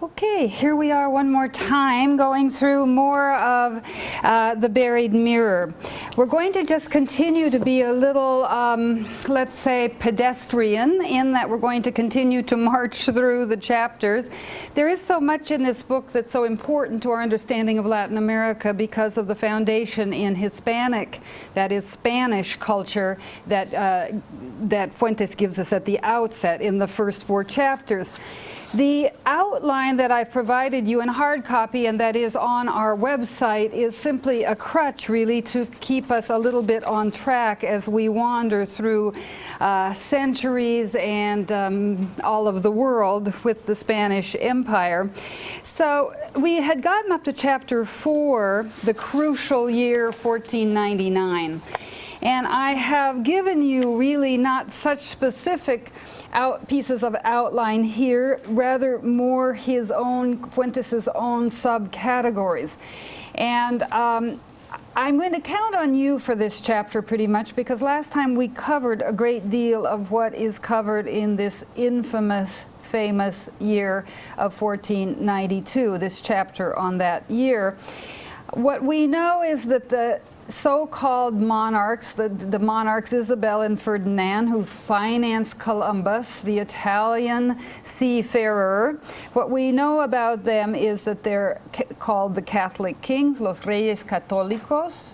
Okay, here we are one more time going through more of the Buried Mirror. We're going to just continue to be a little, let's say, pedestrian in that we're going to continue to march through the chapters. There is so much in this book that's so important to our understanding of Latin America because of the foundation in Hispanic, that is Spanish culture, that Fuentes gives us at the outset in the first 4 chapters. The outline that I've provided you in hard copy and that is on our website is simply a crutch, really, to keep us a little bit on track as we wander through centuries and all of the world with the Spanish Empire. So we had gotten up to chapter 4, the crucial year 1499. And I have given you really not such specific pieces of outline here, rather more Fuentes' own subcategories. And I'm going to count on you for this chapter pretty much because last time we covered a great deal of what is covered in this famous year of 1492, this chapter on that year. What we know is that the so-called monarchs, the monarchs Isabel and Ferdinand, who financed Columbus, the Italian seafarer. What we know about them is that they're called the Catholic kings, los reyes católicos.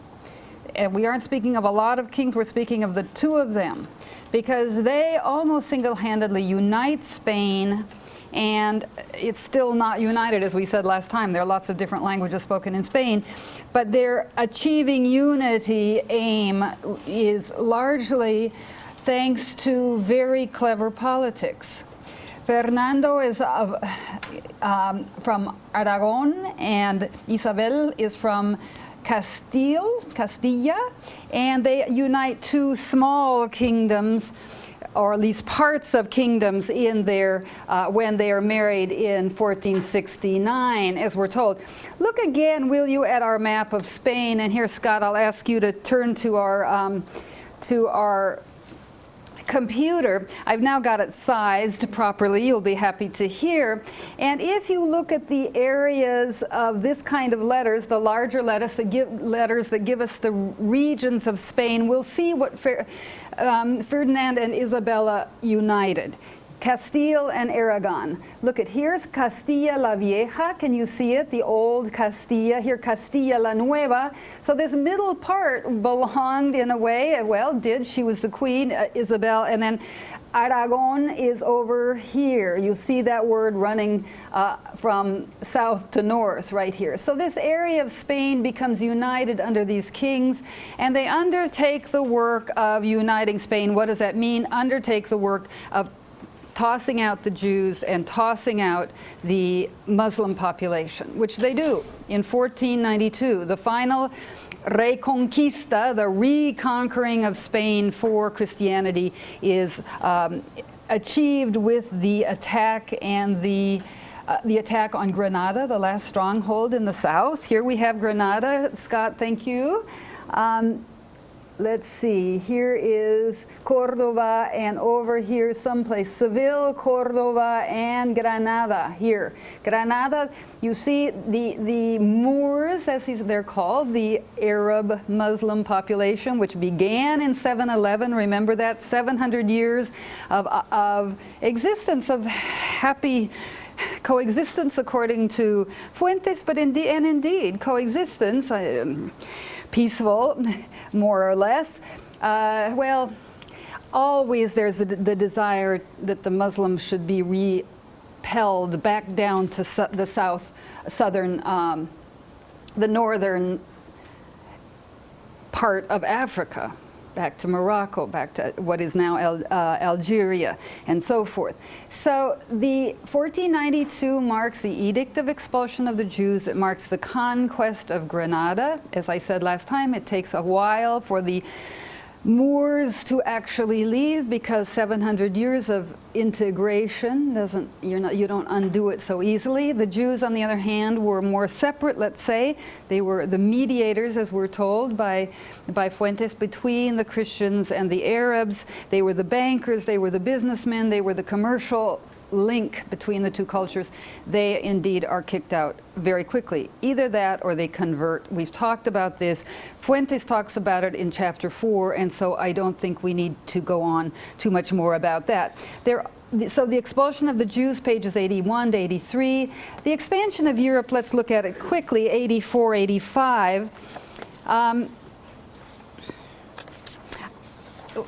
And we aren't speaking of a lot of kings, we're speaking of the 2 of them, because they almost single-handedly unite Spain. And it's still not united, as we said last time. There are lots of different languages spoken in Spain. But their achieving unity aim is largely thanks to very clever politics. Fernando is from Aragon, and Isabel is from Castilla, and they unite 2 small kingdoms, or at least parts of kingdoms in their, when they are married in 1469, as we're told. Look again, will you, at our map of Spain, and here, Scott, I'll ask you to turn to our computer. I've now got it sized properly, you'll be happy to hear. And if you look at the areas of this kind of letters, the larger letters that give us the regions of Spain, we'll see what Ferdinand and Isabella united. Castile and Aragon. Look at, here's Castilla la Vieja, can you see it? The old Castilla, here Castilla la Nueva. So this middle part belonged in a way, well, she was the queen, Isabel, and then Aragon is over here. You see that word running from south to north right here. So this area of Spain becomes united under these kings, and they undertake the work of uniting Spain. What does that mean? Undertake the work of tossing out the Jews and tossing out the Muslim population, which they do in 1492. The final Reconquista, the reconquering of Spain for Christianity, is achieved with the attack and the attack on Granada, the last stronghold in the south. Here we have Granada. Scott, thank you. Let's see, here is Cordova, and over here someplace, Seville, Cordova, and Granada here. Granada, you see the Moors, as they're called, the Arab Muslim population, which began in 711, remember that, 700 years of existence, of happy coexistence according to Fuentes, but indeed coexistence, peaceful, more or less. Well, always there's the desire that the Muslims should be repelled back down to the northern part of Africa, back to Morocco, back to what is now Algeria, and so forth. So the 1492 marks the Edict of Expulsion of the Jews. It marks the conquest of Granada. As I said last time, it takes a while for the Moors to actually leave because 700 years of integration you don't undo it so easily. The Jews, on the other hand, were more separate, let's say. They were the mediators, as we're told by Fuentes, between the Christians and the Arabs. They were the bankers, they were the businessmen, they were the commercial link between the two cultures, they indeed are kicked out very quickly. Either that or they convert. We've talked about this. Fuentes talks about it in chapter 4, and so I don't think we need to go on too much more about that. So the expulsion of the Jews, pages 81 to 83. The expansion of Europe, let's look at it quickly, 84, 85.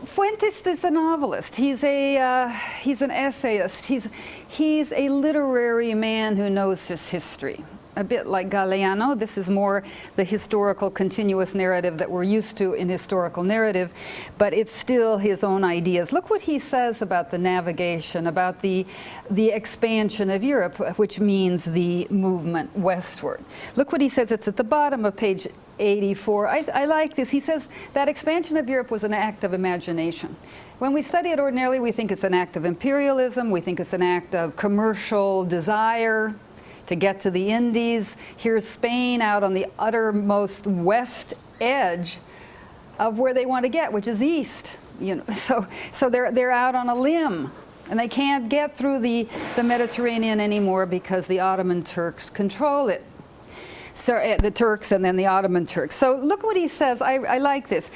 Fuentes is a novelist. He's an essayist. He's a literary man who knows his history. A bit like Galeano, this is more the historical continuous narrative that we're used to in historical narrative, but it's still his own ideas. Look what he says about the navigation, about the expansion of Europe, which means the movement westward. Look what he says. It's at the bottom of page 84. I like this. He says that expansion of Europe was an act of imagination. When we study it ordinarily, we think it's an act of imperialism. We think it's an act of commercial desire to get to the Indies. Here's Spain out on the uttermost west edge of where they want to get, which is east. You know, so they're out on a limb, and they can't get through the Mediterranean anymore because the Ottoman Turks control it. So the Turks and then the Ottoman Turks. So look what he says. I like this.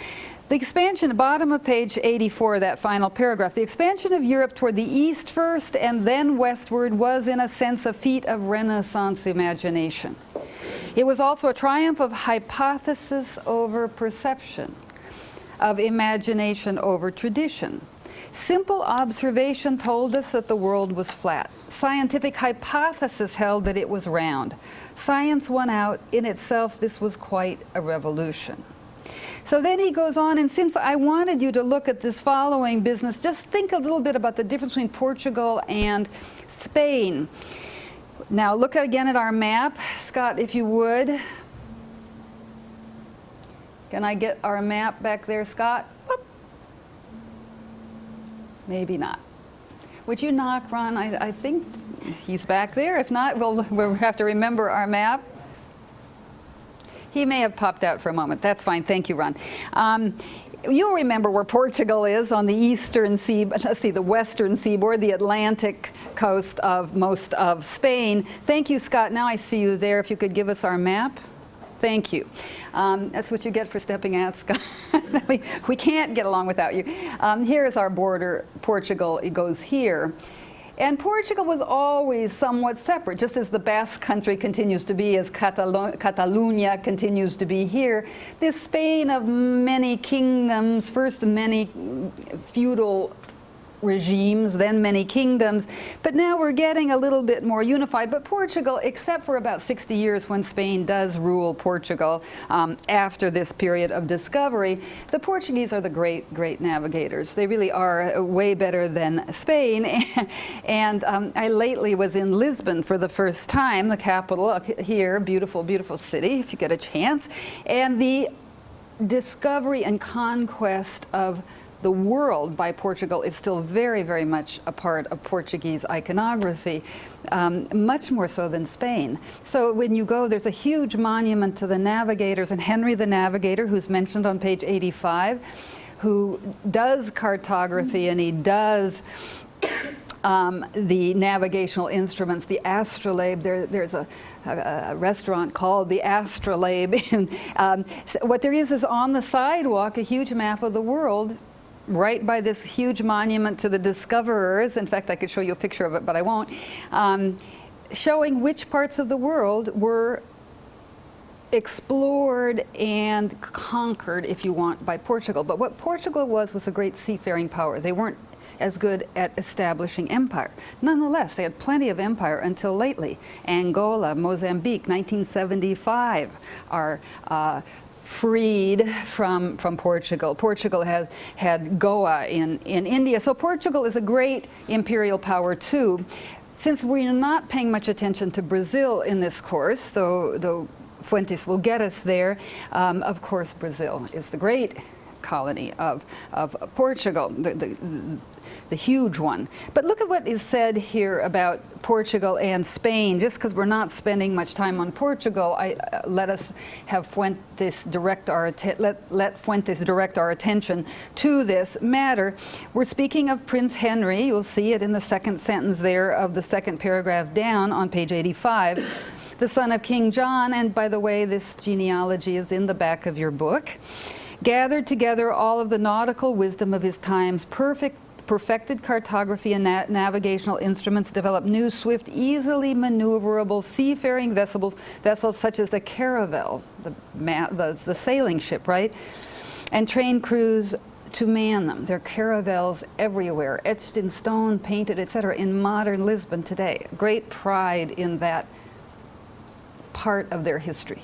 The expansion, bottom of page 84, that final paragraph, the expansion of Europe toward the east first and then westward was in a sense a feat of Renaissance imagination. It was also a triumph of hypothesis over perception, of imagination over tradition. Simple observation told us that the world was flat. Scientific hypothesis held that it was round. Science won out. In itself, this was quite a revolution. So then he goes on, and since I wanted you to look at this following business, just think a little bit about the difference between Portugal and Spain. Now look again at our map. Scott, if you would. Can I get our map back there, Scott? Whoop. Maybe not. Would you knock, Ron? I think he's back there. If not, we'll have to remember our map. He may have popped out for a moment. That's fine. Thank you, Ron. You'll remember where Portugal is on the eastern the western seaboard, the Atlantic coast of most of Spain. Thank you, Scott. Now I see you there. If you could give us our map. Thank you. That's what you get for stepping out, Scott. we can't get along without you. Here's our border. Portugal, it goes here. And Portugal was always somewhat separate, just as the Basque country continues to be, as Catalonia continues to be here. This Spain of many kingdoms, first many feudal regimes, then many kingdoms, but now we're getting a little bit more unified. But Portugal, except for about 60 years when Spain does rule Portugal after this period of discovery, the Portuguese are the great navigators. They really are way better than Spain. And I lately was in Lisbon for the first time, the capital here, beautiful, beautiful city, if you get a chance. And the discovery and conquest of the world by Portugal is still very, very much a part of Portuguese iconography, much more so than Spain. So when you go, there's a huge monument to the navigators, and Henry the Navigator, who's mentioned on page 85, who does cartography and he does the navigational instruments, the astrolabe. There's a restaurant called the Astrolabe. And so what there is on the sidewalk a huge map of the world, right by this huge monument to the discoverers. In fact, I could show you a picture of it, but I won't. Showing which parts of the world were explored and conquered, if you want, by Portugal. But what Portugal was a great seafaring power. They weren't as good at establishing empire. Nonetheless, they had plenty of empire until lately. Angola, Mozambique, 1975 are freed from Portugal. Portugal had Goa in India. So Portugal is a great imperial power too. Since we're not paying much attention to Brazil in this course, though Fuentes will get us there, of course Brazil is the great colony of Portugal, the huge one. But look at what is said here about Portugal and Spain. Just because we're not spending much time on Portugal, let us have Fuentes direct let Fuentes direct our attention to this matter. We're speaking of Prince Henry. You'll see it in the second sentence there of the second paragraph down on page 85. The son of King John, and by the way, this genealogy is in the back of your book, gathered together all of the nautical wisdom of his times, perfected cartography and navigational instruments, developed new, swift, easily maneuverable seafaring vessels such as the caravel, the sailing ship, right? And trained crews to man them. There are caravels everywhere, etched in stone, painted, etc., in modern Lisbon today. Great pride in that part of their history,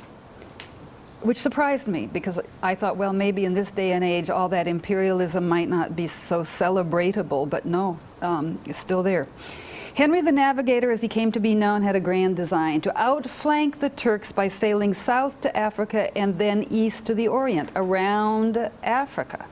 which surprised me, because I thought, well, maybe in this day and age all that imperialism might not be so celebratable, but no, it's still there. Henry the Navigator, as he came to be known, had a grand design to outflank the Turks by sailing south to Africa and then east to the Orient, around Africa.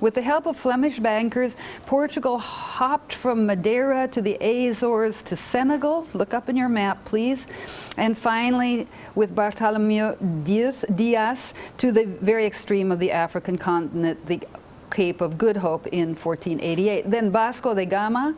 With the help of Flemish bankers, Portugal hopped from Madeira to the Azores to Senegal, look up in your map please, and finally with Bartholomew Dias to the very extreme of the African continent, the Cape of Good Hope in 1488. Then Vasco da Gama,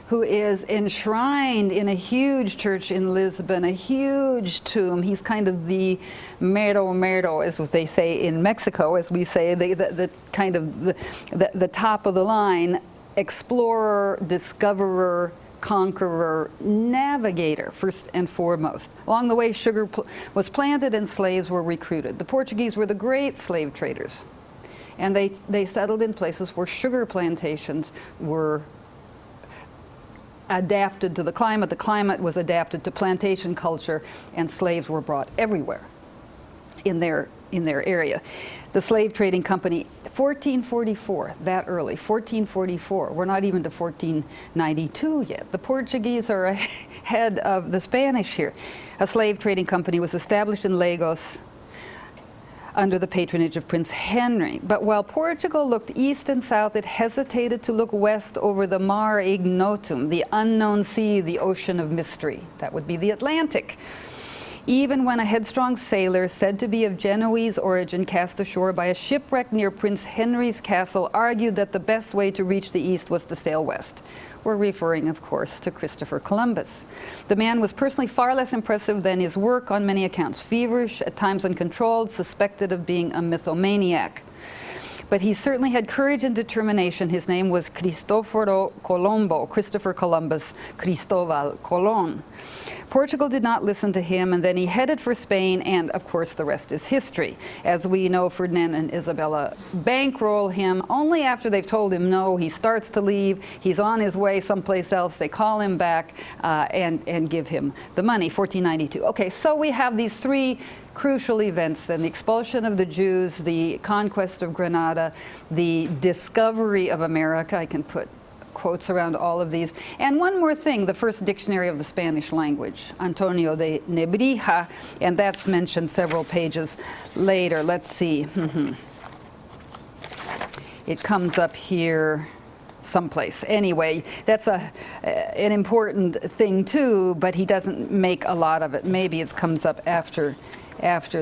who is enshrined in a huge church in Lisbon, a huge tomb. He's kind of the mero, as they say in Mexico, as we say, the kind of the top of the line, explorer, discoverer, conqueror, navigator, first and foremost. Along the way, sugar was planted and slaves were recruited. The Portuguese were the great slave traders, and they settled in places where sugar plantations were adapted to the climate. The climate was adapted to plantation culture, and slaves were brought everywhere in their area. The slave trading company, 1444, that early, 1444. We're not even to 1492 yet. The Portuguese are ahead of the Spanish here. A slave trading company was established in Lagos under the patronage of Prince Henry. But while Portugal looked east and south, it hesitated to look west over the Mar Ignotum, the unknown sea, the ocean of mystery. That would be the Atlantic. Even when a headstrong sailor, said to be of Genoese origin, cast ashore by a shipwreck near Prince Henry's castle, argued that the best way to reach the east was to sail west. We're referring, of course, to Christopher Columbus. The man was personally far less impressive than his work on many accounts. Feverish, at times uncontrolled, suspected of being a mythomaniac. But he certainly had courage and determination. His name was Cristoforo Colombo, Christopher Columbus, Cristóbal Colón. Portugal did not listen to him, and then he headed for Spain, and of course the rest is history. As we know, Ferdinand and Isabella bankroll him. Only after they've told him no, he starts to leave. He's on his way someplace else. They call him back and give him the money, 1492. Okay, so we have these three crucial events then: the expulsion of the Jews, the conquest of Granada, the discovery of America. I can put quotes around all of these. And one more thing, the first dictionary of the Spanish language, Antonio de Nebrija, and that's mentioned several pages later. Let's see. It comes up here someplace. Anyway, that's an important thing too, but he doesn't make a lot of it. Maybe it comes up after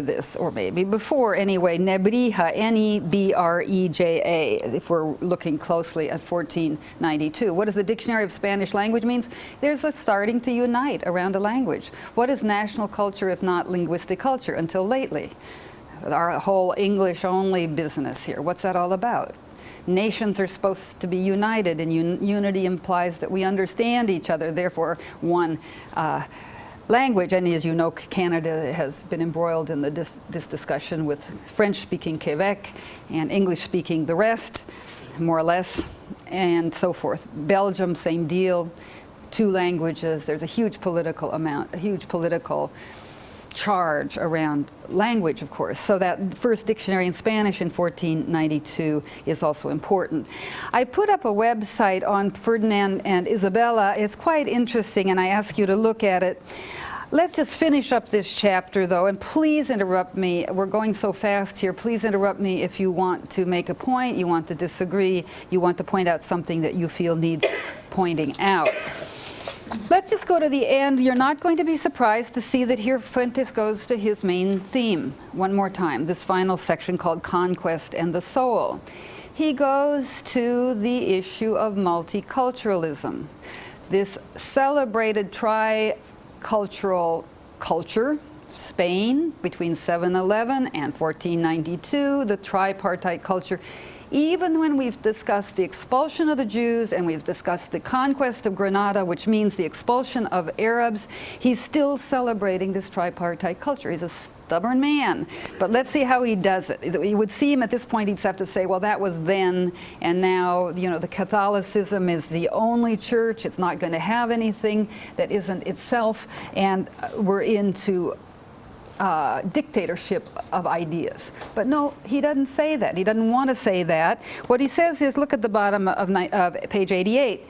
this, or maybe before. Anyway, Nebrija, N-E-B-R-E-J-A, if we're looking closely at 1492. What does the Dictionary of Spanish Language means? There's a starting to unite around a language. What is national culture if not linguistic culture? Until lately. Our whole English-only business here, what's that all about? Nations are supposed to be united, and unity implies that we understand each other, therefore one language. And as you know, Canada has been embroiled in this discussion with French-speaking Quebec and English-speaking the rest, more or less, and so forth. Belgium, same deal, two languages. There's a huge political charge around language, of course. So that first dictionary in Spanish in 1492 is also important. I put up a website on Ferdinand and Isabella. It's quite interesting, and I ask you to look at it. Let's just finish up this chapter, though, and please interrupt me. We're going so fast here. Please interrupt me if you want to make a point, you want to disagree, you want to point out something that you feel needs pointing out. Let's just go to the end. You're not going to be surprised to see that here Fuentes goes to his main theme one more time, this final section called Conquest and the Soul. He goes to the issue of multiculturalism, this celebrated tri-cultural culture, Spain between 711 and 1492, the tripartite culture. Even when we've discussed the expulsion of the Jews and we've discussed the conquest of Granada, which means the expulsion of Arabs, he's still celebrating this tripartite culture. He's a stubborn man. But let's see how he does it. It would seem at this point he'd have to say, well, that was then, and now, you know, the Catholicism is the only church. It's not going to have anything that isn't itself, and we're into dictatorship of ideas. But no, he doesn't say that. He doesn't want to say that. What he says is, look at the bottom of page 88.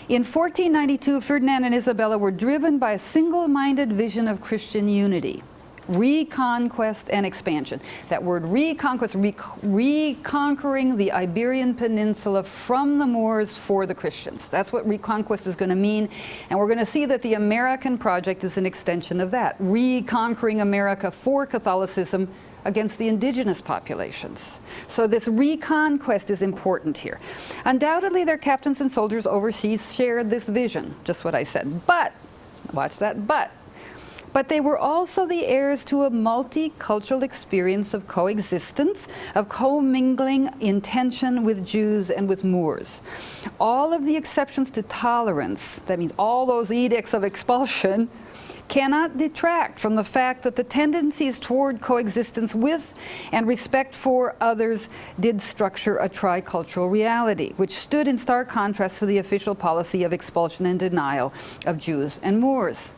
In 1492, Ferdinand and Isabella were driven by a single-minded vision of Christian unity, reconquest and expansion. That word reconquest, reconquering the Iberian Peninsula from the Moors for the Christians. That's what reconquest is going to mean. And we're going to see that the American project is an extension of that, reconquering America for Catholicism against the indigenous populations. So this reconquest is important here. Undoubtedly, their captains and soldiers overseas shared this vision, just what I said. But, watch that but they were also the heirs to a multicultural experience of coexistence, of commingling in tension with Jews and with Moors. All of the exceptions to tolerance, that means all those edicts of expulsion, cannot detract from the fact that the tendencies toward coexistence with and respect for others did structure a tricultural reality, which stood in stark contrast to the official policy of expulsion and denial of Jews and Moors.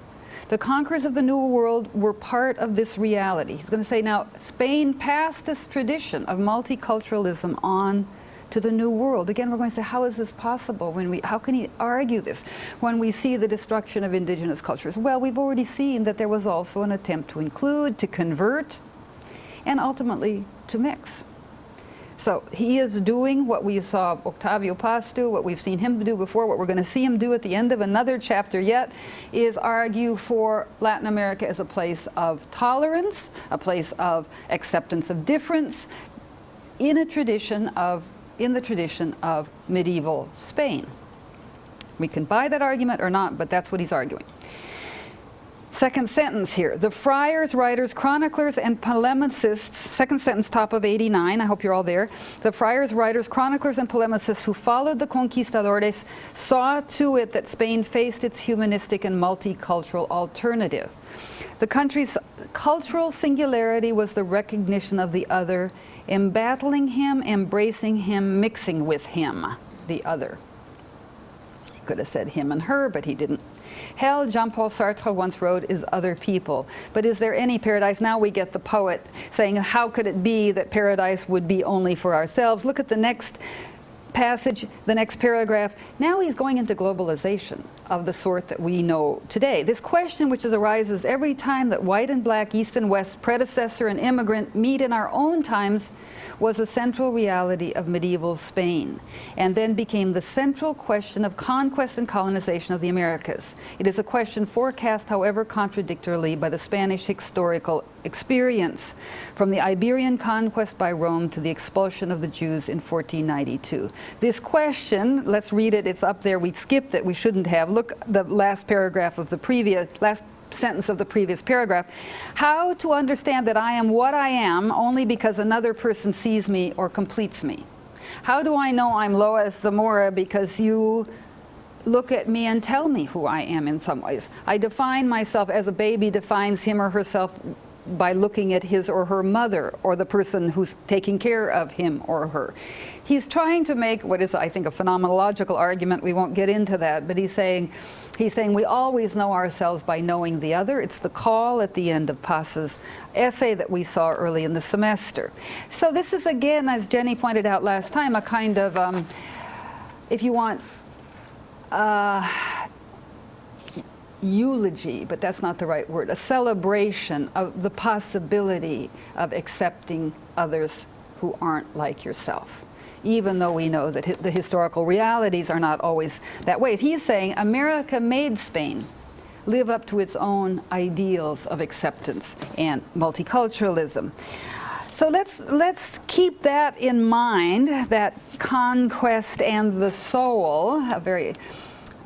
The conquerors of the New World were part of this reality. He's going to say, now, Spain passed this tradition of multiculturalism on to the New World. Again, we're going to say, how is this possible? How can he argue this when we see the destruction of indigenous cultures? Well, we've already seen that there was also an attempt to include, to convert, and ultimately to mix. So he is doing what we saw Octavio Paz do, what we've seen him do before, what we're going to see him do at the end of another chapter yet, is argue for Latin America as a place of tolerance, a place of acceptance of difference, in the tradition of medieval Spain. We can buy that argument or not, but that's what he's arguing. Second sentence here. The friars, writers, chroniclers, and polemicists, second sentence, top of 89, I hope you're all there. The friars, writers, chroniclers, and polemicists who followed the conquistadores saw to it that Spain faced its humanistic and multicultural alternative. The country's cultural singularity was the recognition of the other, embattling him, embracing him, mixing with him, the other. He could have said him and her, but he didn't. Hell, Jean-Paul Sartre once wrote, is other people. But is there any paradise? Now we get the poet saying, how could it be that paradise would be only for ourselves? Look at the next passage, the next paragraph. Now he's going into globalization of the sort that we know today. This question, which arises every time that white and black, east and west, predecessor and immigrant meet in our own times, was a central reality of medieval Spain, and then became the central question of conquest and colonization of the Americas. It is a question forecast, however contradictorily, by the Spanish historical experience, from the Iberian conquest by Rome to the expulsion of the Jews in 1492. This question, let's read it, it's up there, we skipped it, we shouldn't have. Look, the last paragraph of the previous, last sentence of the previous paragraph. How to understand that I am what I am only because another person sees me or completes me? How do I know I'm Lois Zamora because you look at me and tell me who I am in some ways? I define myself as a baby defines him or herself by looking at his or her mother or the person who's taking care of him or her. He's trying to make what is, I think, a phenomenological argument. We won't get into that, but he's saying we always know ourselves by knowing the other. It's the call at the end of Paz's essay that we saw early in the semester. So this is, again, as Jenny pointed out last time, a kind of, if you want, eulogy, but that's not the right word, a celebration of the possibility of accepting others who aren't like yourself, even though we know that the historical realities are not always that way. He's saying America made Spain live up to its own ideals of acceptance and multiculturalism. So let's keep that in mind, that conquest and the soul, a very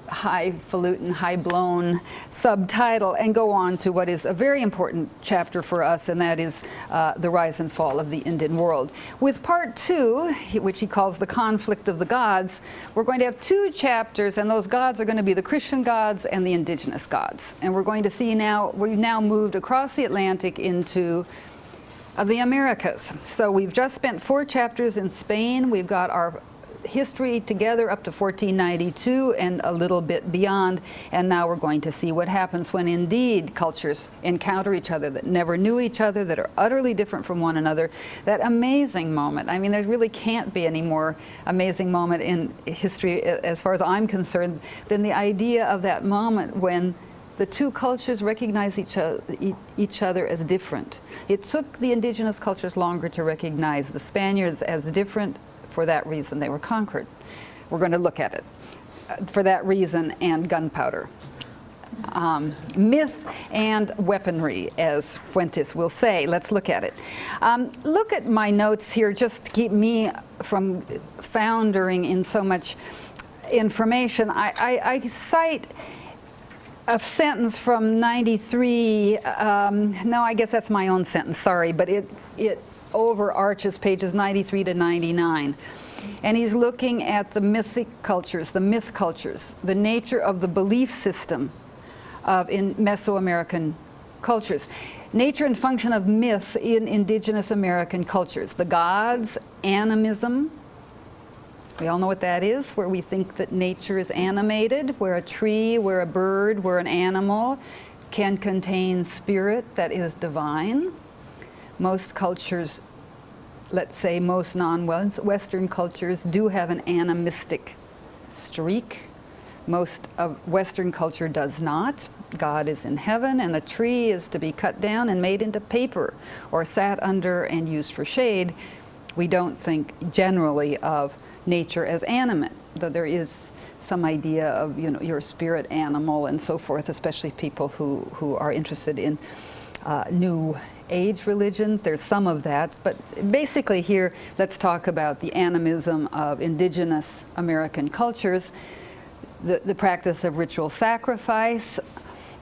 highfalutin, high-blown subtitle, and go on to what is a very important chapter for us, and that is the rise and fall of the Indian world. With part 2, which he calls the conflict of the gods, we're going to have 2 chapters, and those gods are going to be the Christian gods and the indigenous gods. And we're going to see now, we've now moved across the Atlantic into the Americas. So we've just spent 4 chapters in Spain. We've got our history together up to 1492 and a little bit beyond, and now we're going to see what happens when indeed cultures encounter each other that never knew each other, that are utterly different from one another. That amazing moment. I mean, there really can't be any more amazing moment in history, as far as I'm concerned, than the idea of that moment when the 2 cultures recognize each other as different. It took the indigenous cultures longer to recognize the Spaniards as different. For that reason, they were conquered. We're going to look at it. For that reason, and gunpowder. Myth and weaponry, as Fuentes will say. Let's look at it. Look at my notes here, just to keep me from foundering in so much information. I cite a sentence from 93. No, I guess that's my own sentence, sorry, but it overarches pages 93 to 99. And he's looking at the mythic cultures, the myth cultures, the nature of the belief system in Mesoamerican cultures. Nature and function of myth in indigenous American cultures. The gods, animism. We all know what that is, where we think that nature is animated, where a tree, where a bird, where an animal can contain spirit that is divine. Most cultures, let's say most non-Western cultures, do have an animistic streak. Most of Western culture does not. God is in heaven, and a tree is to be cut down and made into paper or sat under and used for shade. We don't think generally of nature as animate, though there is some idea of, you know, your spirit animal and so forth, especially people who are interested in New Age religions. There's some of that, but basically here, let's talk about the animism of indigenous American cultures, the practice of ritual sacrifice,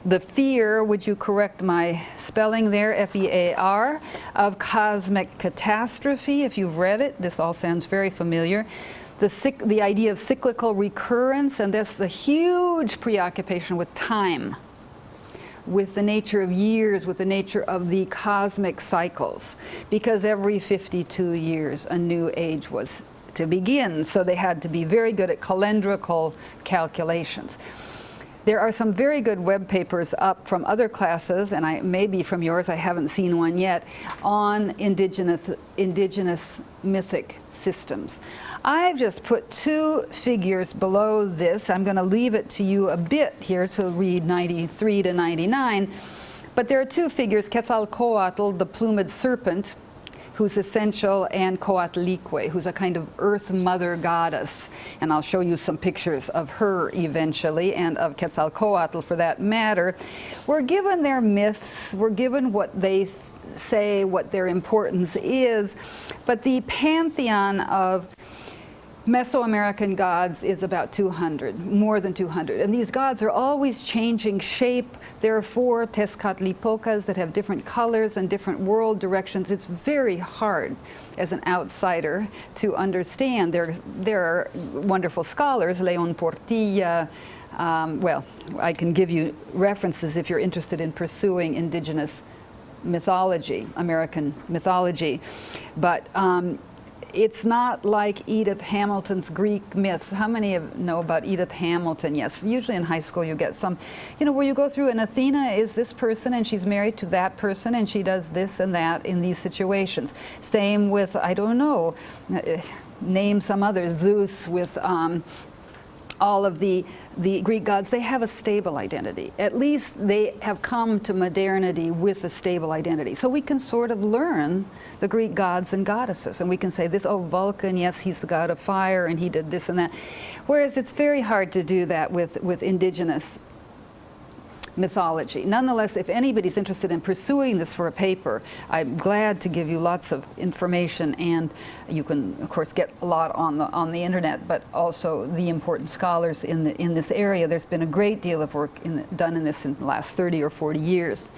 the fear, would you correct my spelling there, F-E-A-R, of cosmic catastrophe. If you've read it, this all sounds very familiar. The idea of cyclical recurrence, and that's the huge preoccupation with time, with the nature of years, with the nature of the cosmic cycles, because every 52 years a new age was to begin, so they had to be very good at calendrical calculations. There are some very good web papers up from other classes, and maybe from yours, I haven't seen one yet, on indigenous mythic systems. I've just put 2 figures below this. I'm going to leave it to you a bit here to read 93 to 99, but there are 2 figures, Quetzalcoatl, the plumed serpent, who's essential, and Coatlicue, who's a kind of earth mother goddess. And I'll show you some pictures of her eventually, and of Quetzalcoatl for that matter. We're given their myths, we're given what they say, what their importance is, but the pantheon of Mesoamerican gods is about 200, more than 200. And these gods are always changing shape. There are 4 Tezcatlipocas that have different colors and different world directions. It's very hard as an outsider to understand. There are wonderful scholars, Leon Portilla. Well, I can give you references if you're interested in pursuing indigenous mythology, American mythology. But it's not like Edith Hamilton's Greek myths. How many know about Edith Hamilton? Yes, usually in high school you get some, you know, where you go through, and Athena is this person and she's married to that person and she does this and that in these situations. Same with, I don't know, name some others, Zeus with all of the Greek gods, they have a stable identity. At least they have come to modernity with a stable identity. So we can sort of learn the Greek gods and goddesses, and we can say this, oh, Vulcan, yes, he's the god of fire, and he did this and that. Whereas it's very hard to do that with indigenous mythology. Nonetheless, if anybody's interested in pursuing this for a paper, I'm glad to give you lots of information, and you can, of course, get a lot on the internet, but also the important scholars in this area. There's been a great deal of work done in this in the last 30 or 40 years.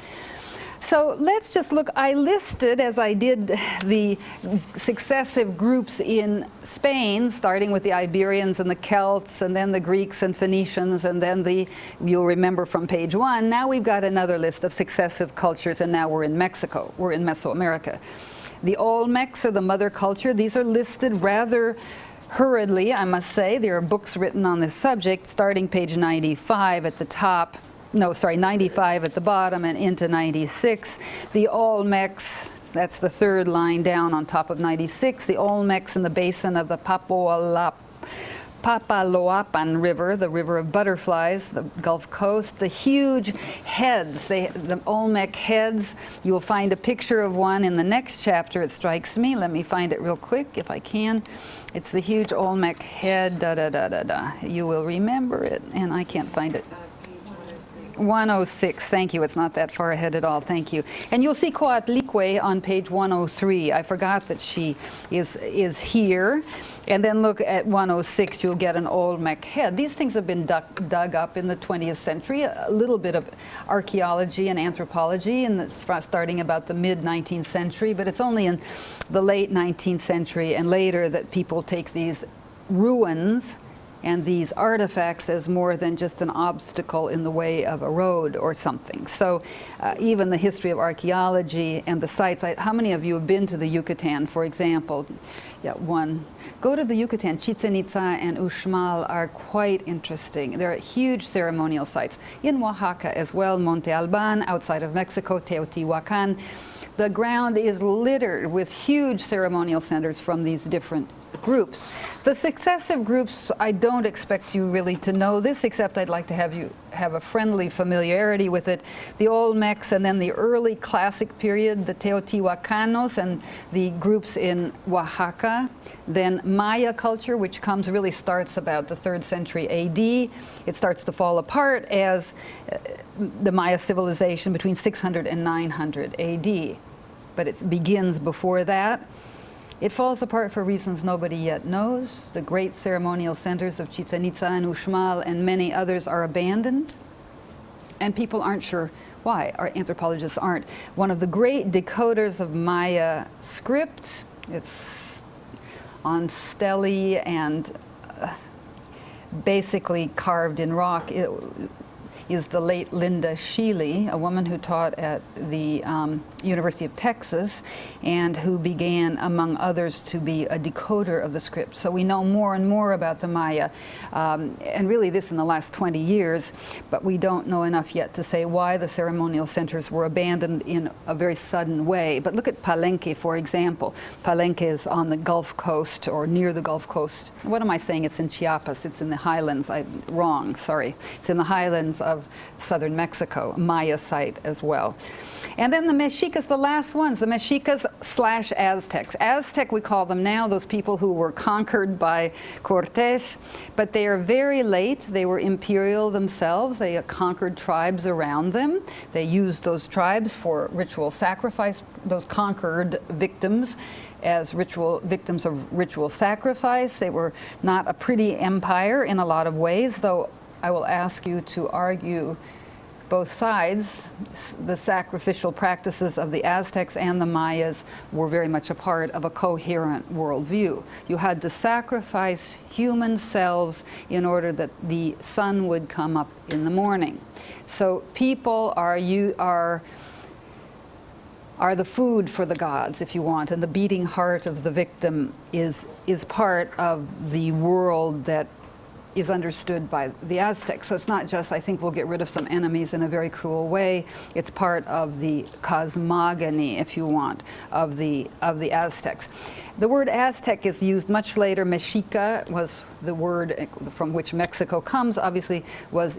So let's just look. I listed, as I did, the successive groups in Spain, starting with the Iberians and the Celts, and then the Greeks and Phoenicians, and then you'll remember from page 1, now we've got another list of successive cultures, and now we're in Mexico. We're in Mesoamerica. The Olmecs are the mother culture. These are listed rather hurriedly, I must say. There are books written on this subject, starting page 95 at the top. No, sorry, 95 at the bottom and into 96. The Olmecs, that's the third line down on top of 96. The Olmecs in the basin of the Papaloapan River, the river of butterflies, the Gulf Coast. The huge heads, the Olmec heads, you will find a picture of one in the next chapter, it strikes me. Let me find it real quick if I can. It's the huge Olmec head, da-da-da-da-da. You will remember it, and I can't find it. 106, thank you. It's not that far ahead at all, thank you. And you'll see Coatlicue on page 103. I forgot that she is here. And then look at 106, you'll get an Olmec head. These things have been dug up in the 20th century, a little bit of archaeology and anthropology, and starting about the mid-19th century, but it's only in the late 19th century and later that people take these ruins and these artifacts as more than just an obstacle in the way of a road or something. So even the history of archaeology and the sites, how many of you have been to the Yucatan, for example? Yeah, one. Go to the Yucatan. Chichen Itza and Uxmal are quite interesting. They're huge ceremonial sites. In Oaxaca as well, Monte Alban, outside of Mexico, Teotihuacan. The ground is littered with huge ceremonial centers from these different groups. The successive groups, I don't expect you really to know this, except I'd like to have you have a friendly familiarity with it. The Olmecs, and then the early classic period, the Teotihuacanos and the groups in Oaxaca. Then Maya culture, which really starts about the 3rd century AD. It starts to fall apart as the Maya civilization between 600 and 900 AD. But it begins before that. It falls apart for reasons nobody yet knows. The great ceremonial centers of Chichen Itza and Uxmal and many others are abandoned, and people aren't sure why. Our anthropologists aren't. One of the great decoders of Maya script, it's on stelae and basically carved in rock, is the late Linda Sheely, a woman who taught at the University of Texas and who began, among others, to be a decoder of the script. So we know more and more about the Maya, and really this in the last 20 years, but we don't know enough yet to say why the ceremonial centers were abandoned in a very sudden way. But look at Palenque, for example. Palenque is on the Gulf Coast, or near the Gulf Coast. What am I saying? It's in Chiapas. It's in the highlands. I'm wrong, sorry. It's in the highlands of southern Mexico, Maya site as well. And then the Mexicas, the last ones, the Mexicas / Aztecs. Aztec, we call them now, those people who were conquered by Cortés, but they are very late. They were imperial themselves. They conquered tribes around them. They used those tribes for ritual sacrifice, those conquered victims as victims of ritual sacrifice. They were not a pretty empire in a lot of ways, though I will ask you to argue both sides. The sacrificial practices of the Aztecs and the Mayas were very much a part of a coherent worldview. You had to sacrifice human selves in order that the sun would come up in the morning. So people are the food for the gods, if you want, and the beating heart of the victim is part of the world that is understood by the Aztecs. So it's not just, I think we'll get rid of some enemies in a very cruel way. It's part of the cosmogony, if you want, of the Aztecs. The word Aztec is used much later. Mexica was the word from which Mexico comes, obviously,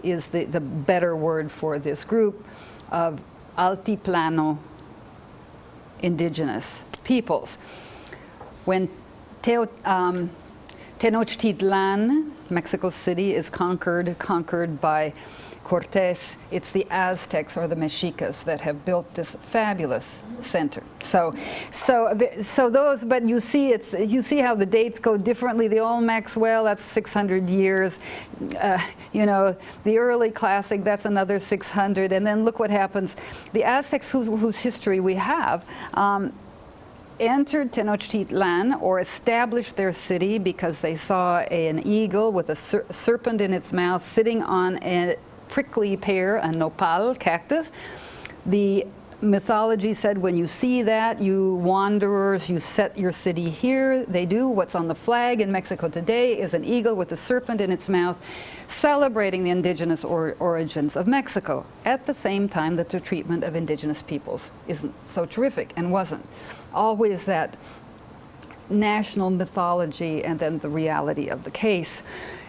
is the better word for this group of altiplano indigenous peoples. When Tenochtitlan, Mexico City, is conquered by Cortés, it's the Aztecs or the Mexicas that have built this fabulous center. So those, but you see how the dates go differently. The Olmecs, well, that's 600 years. You know, the early classic, that's another 600. And then look what happens. The Aztecs, whose history we have, entered Tenochtitlan, or established their city, because they saw an eagle with a serpent in its mouth sitting on a prickly pear, a nopal cactus. The mythology said, when you see that, you wanderers, you set your city here. They do. What's on the flag in Mexico today is an eagle with a serpent in its mouth, celebrating the indigenous origins of Mexico, at the same time that the treatment of indigenous peoples isn't so terrific, and wasn't. Always that national mythology and then the reality of the case.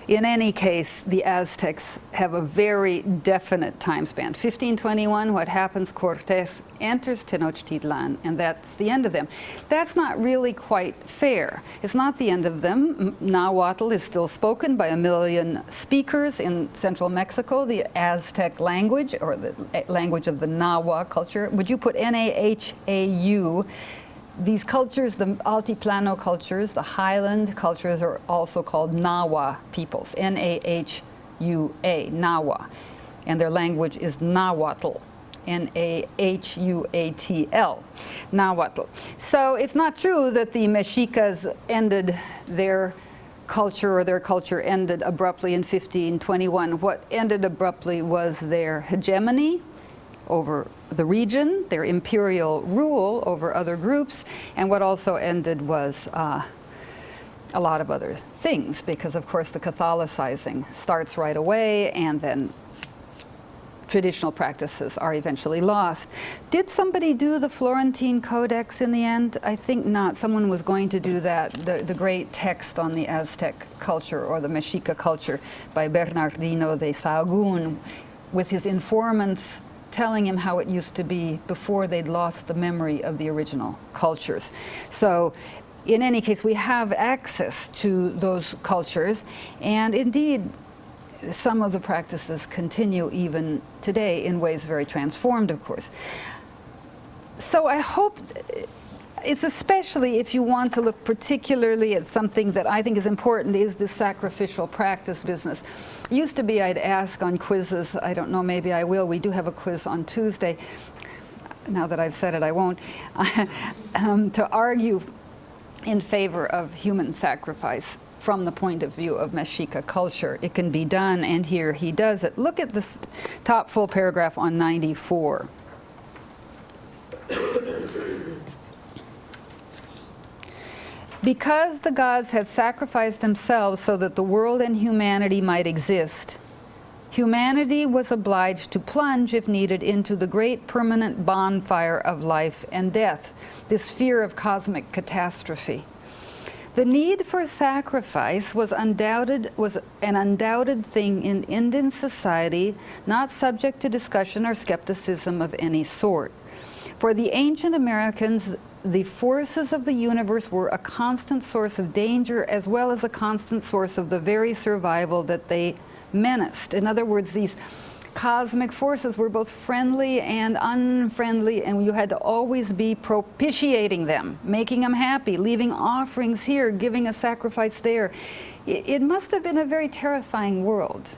In any case, the Aztecs have a very definite time span. 1521, what happens? Cortés enters Tenochtitlan, and that's the end of them. That's not really quite fair. It's not the end of them. Nahuatl is still spoken by 1 million speakers in central Mexico, the Aztec language, or the language of the Nahua culture. Would you put N-A-H-A-U? These cultures, the altiplano cultures, the highland cultures, are also called Nahua peoples, N-A-H-U-A, Nahua. And their language is Nahuatl, N-A-H-U-A-T-L, Nahuatl. So it's not true that the Mexicas ended their culture, or their culture ended abruptly in 1521. What ended abruptly was their hegemony over the region, their imperial rule over other groups, and what also ended was a lot of other things, because of course the Catholicizing starts right away, and then traditional practices are eventually lost. Did somebody do the Florentine Codex in the end? I think not. Someone was going to do that, the great text on the Aztec culture, or the Mexica culture, by Bernardino de Sahagún, with his informants telling him how it used to be before they'd lost the memory of the original cultures. So in any case, we have access to those cultures, and indeed some of the practices continue even today in ways very transformed, of course. So I hope it's, especially if you want to look particularly at something that I think is important, is the sacrificial practice business. It used to be I'd ask on quizzes, I don't know, maybe I will, we do have a quiz on Tuesday, now that I've said it I won't, to argue in favor of human sacrifice from the point of view of Mexica culture. It can be done, and here he does it. Look at this top full paragraph on 94. Because the gods had sacrificed themselves so that the world and humanity might exist, humanity was obliged to plunge, if needed, into the great permanent bonfire of life and death, this fear of cosmic catastrophe. The need for sacrifice was an undoubted thing in Indian society, not subject to discussion or skepticism of any sort. For the ancient Americans, the forces of the universe were a constant source of danger, as well as a constant source of the very survival that they menaced. In other words, these cosmic forces were both friendly and unfriendly, and you had to always be propitiating them, making them happy, leaving offerings here, giving a sacrifice there. It must have been a very terrifying world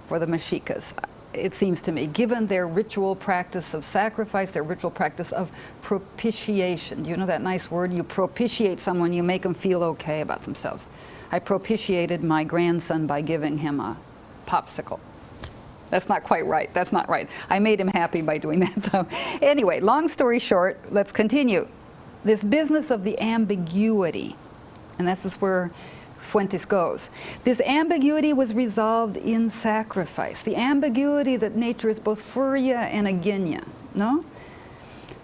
for the Mexicas, it seems to me, given their ritual practice of sacrifice, their ritual practice of propitiation. Do you know that nice word? You propitiate someone, you make them feel okay about themselves. I propitiated my grandson by giving him a popsicle. That's not quite right. That's not right. I made him happy by doing that. So anyway, long story short, let's continue. This business of the ambiguity, and this is where Fuentes goes. This ambiguity was resolved in sacrifice. The ambiguity that nature is both furia and aginia, no?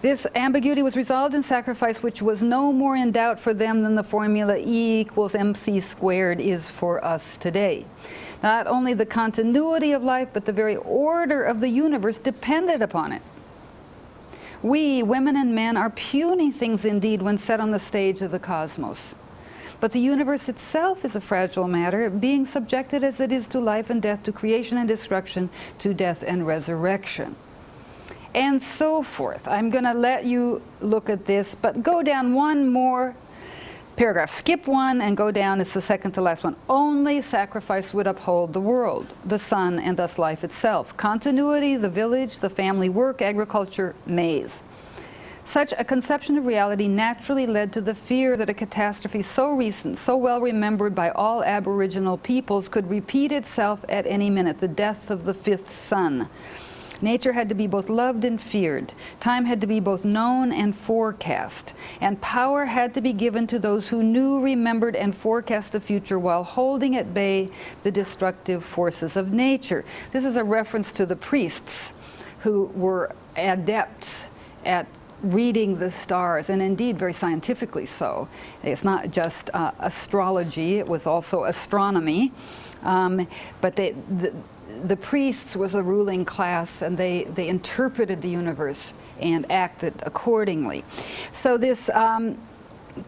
This ambiguity was resolved in sacrifice, which was no more in doubt for them than the formula E equals mc squared is for us today. Not only the continuity of life, but the very order of the universe depended upon it. We, women and men, are puny things indeed when set on the stage of the cosmos. But the universe itself is a fragile matter, being subjected as it is to life and death, to creation and destruction, to death and resurrection. And so forth. I'm going to let you look at this, but go down one more paragraph. Skip one and go down. It's the second to last one. Only sacrifice would uphold the world, the sun, and thus life itself. Continuity, the village, the family work, agriculture, maize. Such a conception of reality naturally led to the fear that a catastrophe so recent, so well remembered by all Aboriginal peoples, could repeat itself at any minute, the death of the fifth sun. Nature had to be both loved and feared. Time had to be both known and forecast. And power had to be given to those who knew, remembered, and forecast the future while holding at bay the destructive forces of nature. This is a reference to the priests who were adepts at reading the stars, and indeed very scientifically so. It's not just astrology, it was also astronomy. But the priests was a ruling class, and they interpreted the universe and acted accordingly. So this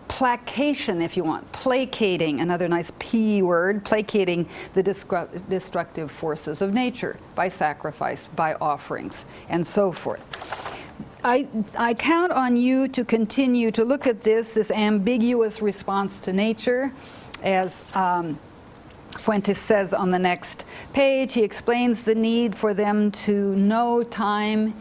plaqueation, if you want, placating, another nice P word, placating the destructive forces of nature by sacrifice, by offerings, and so forth. I count on you to continue to look at this ambiguous response to nature, as Fuentes says on the next page. He explains the need for them to know time,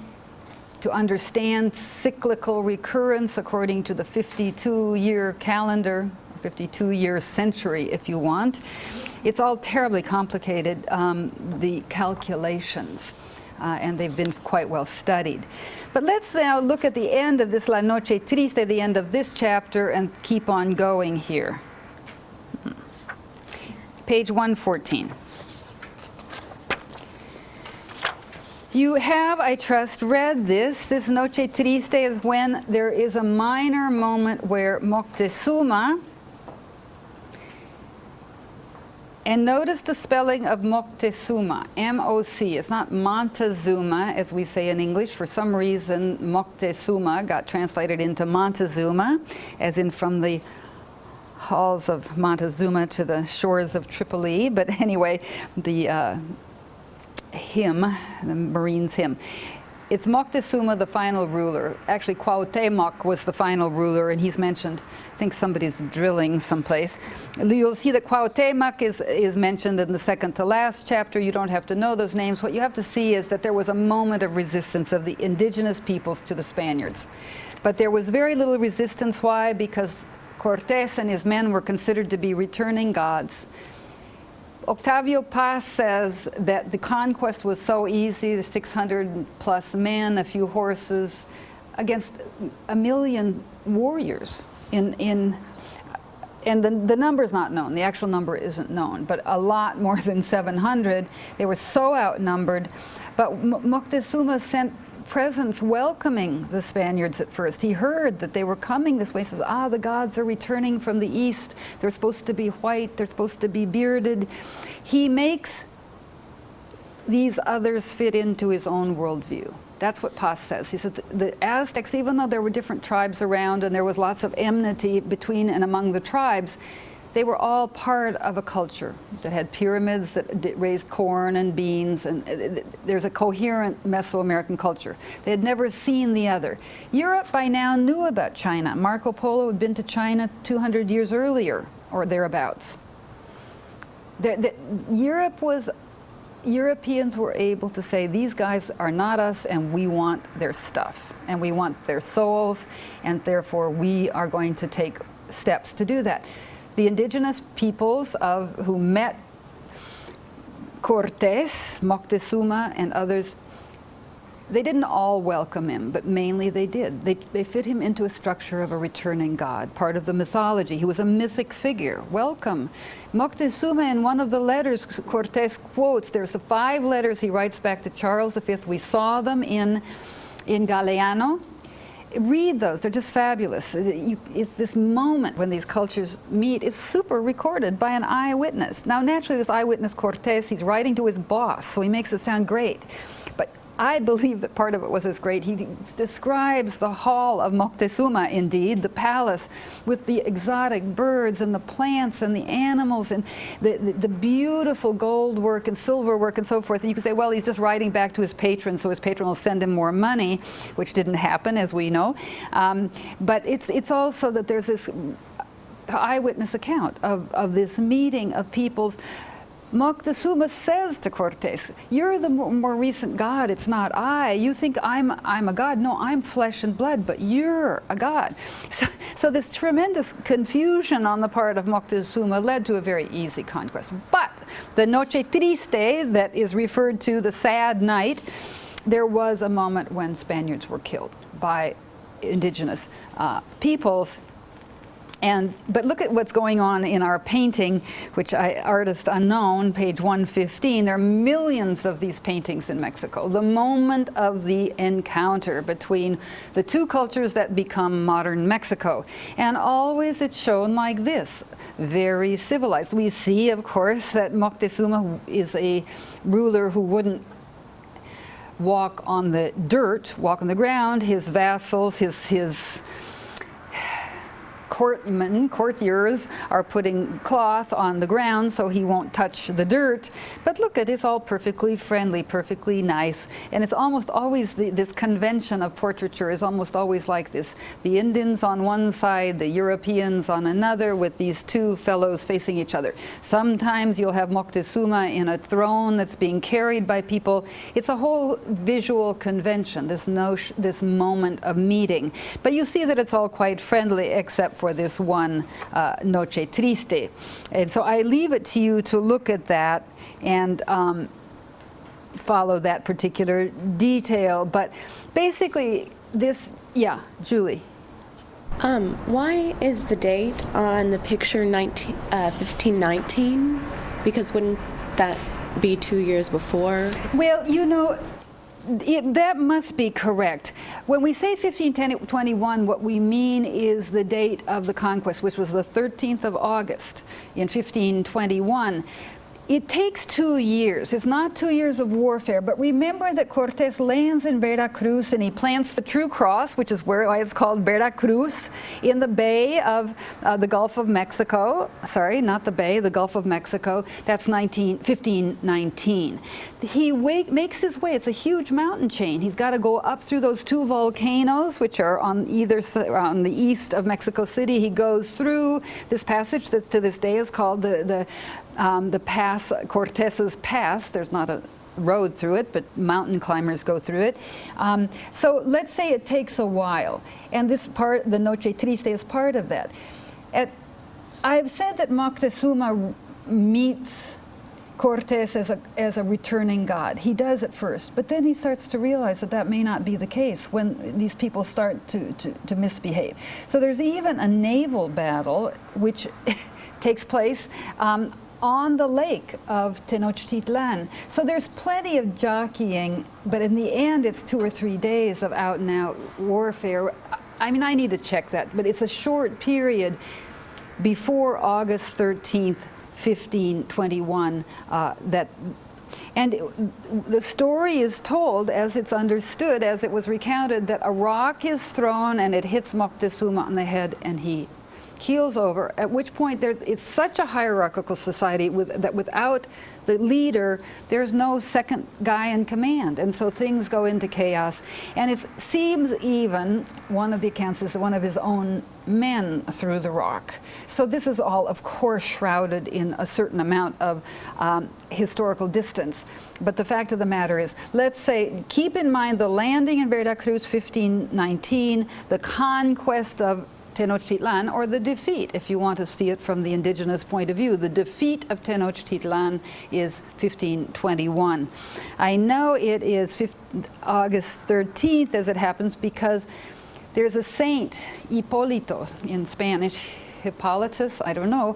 to understand cyclical recurrence according to the 52-year calendar, 52-year century, if you want. It's all terribly complicated, the calculations, and they've been quite well studied. But let's now look at the end of this La Noche Triste, the end of this chapter, and keep on going here. Page 114. You have, I trust, read this. This Noche Triste is when there is a minor moment where Moctezuma, and notice the spelling of Moctezuma, M-O-C. It's not Montezuma, as we say in English. For some reason, Moctezuma got translated into Montezuma, as in from the halls of Montezuma to the shores of Tripoli. But anyway, the hymn, the Marines' hymn. It's Moctezuma, the final ruler. Actually, Cuauhtémoc was the final ruler, and he's mentioned. I think somebody's drilling someplace. You'll see that Cuauhtémoc is mentioned in the second to last chapter. You don't have to know those names. What you have to see is that there was a moment of resistance of the indigenous peoples to the Spaniards. But there was very little resistance. Why? Because Cortés and his men were considered to be returning gods. Octavio Paz says that the conquest was so easy, 600 plus men, a few horses, against 1 million warriors. And the number's not known, the actual number isn't known, but a lot more than 700. They were so outnumbered. But Moctezuma sent presents welcoming the Spaniards at first. He heard that they were coming this way. He says, the gods are returning from the east. They're supposed to be white. They're supposed to be bearded. He makes these others fit into his own worldview. That's what Paz says. He said the Aztecs, even though there were different tribes around and there was lots of enmity between and among the tribes, they were all part of a culture that had pyramids that raised corn and beans, and there's a coherent Mesoamerican culture. They had never seen the other. Europe by now knew about China. Marco Polo had been to China 200 years earlier, or thereabouts. Europeans were able to say, these guys are not us, and we want their stuff, and we want their souls, and therefore we are going to take steps to do that. The indigenous peoples who met Cortés, Moctezuma, and others They didn't all welcome him, but mainly they did. They fit him into a structure of a returning god, part of the mythology. He was a mythic figure. Welcome. Moctezuma, in one of the letters Cortés quotes, there's the 5 letters he writes back to Charles V. We saw them in Galeano. Read those, they're just fabulous. It's this moment when these cultures meet is super recorded by an eyewitness. Now naturally this eyewitness Cortés, he's writing to his boss, so he makes it sound great. But I believe that part of it was as great. He describes the hall of Moctezuma, indeed, the palace, with the exotic birds and the plants and the animals and the beautiful gold work and silver work and so forth. And you could say, well, he's just writing back to his patron, so his patron will send him more money, which didn't happen, as we know. But it's also that there's this eyewitness account of this meeting of people's. Moctezuma says to Cortés, you're the more recent god, it's not I. You think I'm a god. No, I'm flesh and blood, but you're a god. So this tremendous confusion on the part of Moctezuma led to a very easy conquest. But the Noche Triste that is referred to, the sad night, there was a moment when Spaniards were killed by indigenous peoples. But look at what's going on in our painting, which Artist Unknown, page 115. There are millions of these paintings in Mexico. The moment of the encounter between the 2 cultures that become modern Mexico. And always it's shown like this, very civilized. We see, of course, that Moctezuma is a ruler who wouldn't walk on the dirt, walk on the ground. His vassals, his courtiers are putting cloth on the ground so he won't touch the dirt. But look, it's all perfectly friendly, perfectly nice. And it's almost always, this convention of portraiture is almost always like this. The Indians on one side, the Europeans on another, with these 2 fellows facing each other. Sometimes you'll have Moctezuma in a throne that's being carried by people. It's a whole visual convention, this moment of meeting. But you see that it's all quite friendly, except for this one Noche Triste. And so I leave it to you to look at that and follow that particular detail. But basically this, yeah, Julie. Why is the date on the picture 1519? Because wouldn't that be 2 years before? Well, you know, that must be correct. When we say 1521, what we mean is the date of the conquest, which was the 13th of August in 1521. It takes 2 years. It's not 2 years of warfare, but remember that Cortés lands in Veracruz and he plants the true cross, which is why it's called Veracruz, in the bay of the Gulf of Mexico. Sorry, not the bay, the Gulf of Mexico. That's 1519. He makes his way. It's a huge mountain chain. He's got to go up through those 2 volcanoes, which are on either side, on the east of Mexico City. He goes through this passage that to this day is called the pass, Cortés's Pass. There's not a road through it, but mountain climbers go through it. So let's say it takes a while, and this part, the Noche Triste, is part of that. I've said that Moctezuma meets Cortés as a returning god. He does at first, but then he starts to realize that may not be the case when these people start to misbehave. So there's even a naval battle which takes place on the lake of Tenochtitlan. So there's plenty of jockeying, but in the end it's 2 or 3 days of out and out warfare. I mean, I need to check that, but it's a short period before August 13th, 1521, and the story is told as it's understood, as it was recounted, that a rock is thrown and it hits Moctezuma on the head and he keels over, at which point it's such a hierarchical society that without the leader, there's no second guy in command. And so things go into chaos. And it seems even, one of the accounts is one of his own men threw the rock. So this is all, of course, shrouded in a certain amount of historical distance. But the fact of the matter is, let's say, keep in mind the landing in Veracruz, 1519, the conquest of Tenochtitlan, or the defeat, if you want to see it from the indigenous point of view. The defeat of Tenochtitlan is 1521. I know it is August 13th, as it happens, because there's a saint, Hipólito in Spanish, Hippolytus, I don't know,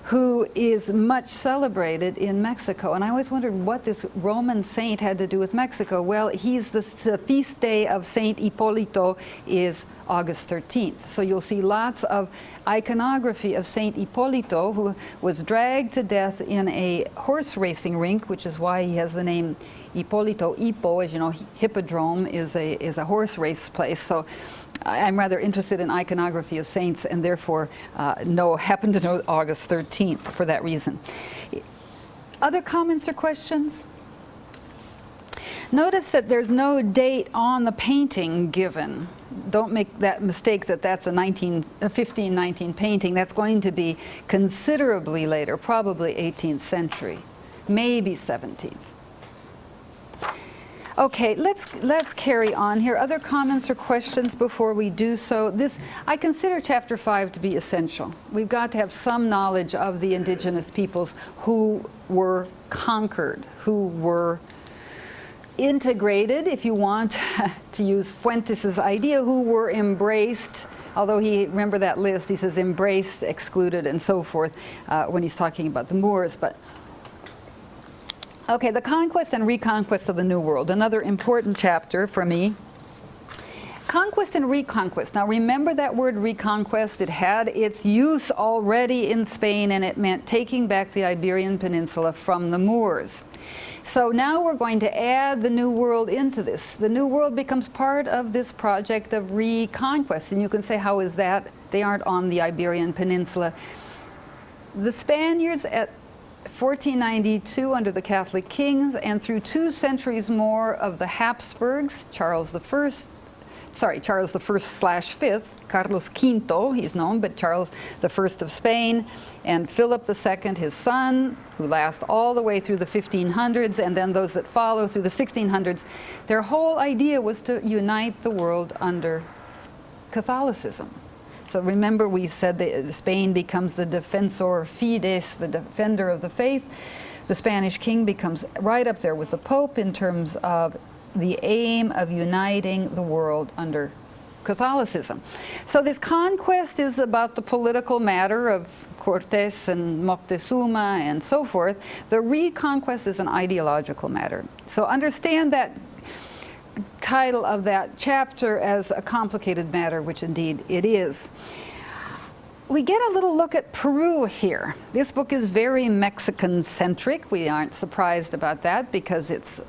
who is much celebrated in Mexico. And I always wondered what this Roman saint had to do with Mexico. Well, the feast day of Saint Hipólito is August 13th. So you'll see lots of iconography of Saint Hipólito, who was dragged to death in a horse racing rink, which is why he has the name Hipólito. Hippo, as you know, hippodrome is a horse race place. So I'm rather interested in iconography of saints, and therefore happen to know August 13th for that reason. Other comments or questions? Notice that there's no date on the painting given. Don't make that mistake that that's a 1519 painting. That's going to be considerably later, probably 18th century, maybe 17th. Okay, let's carry on here. Other comments or questions before we do so? I consider chapter 5 to be essential. We've got to have some knowledge of the indigenous peoples who were conquered, who were integrated, if you want to use Fuentes' idea, who were embraced, although remember that list, he says embraced, excluded, and so forth when he's talking about the Moors. But okay, the conquest and reconquest of the New World, another important chapter for me. Conquest and reconquest. Now remember that word reconquest, it had its use already in Spain, and it meant taking back the Iberian Peninsula from the Moors. So now we're going to add the New World into this. The New World becomes part of this project of reconquest, and you can say, how is that? They aren't on the Iberian Peninsula. The Spaniards at 1492 under the Catholic kings, and through 2 centuries more of the Habsburgs, Charles I/5, Carlos V, he's known, but Charles I of Spain, and Philip II, his son, who last all the way through the 1500s, and then those that follow through the 1600s. Their whole idea was to unite the world under Catholicism. So remember, we said that Spain becomes the defensor fides, the defender of the faith. The Spanish king becomes right up there with the Pope in terms of the aim of uniting the world under Catholicism. So this conquest is about the political matter of Cortés and Moctezuma and so forth. The reconquest is an ideological matter. So understand that title of that chapter as a complicated matter, which indeed it is. We get a little look at Peru here. This book is very Mexican-centric. We aren't surprised about that because it's,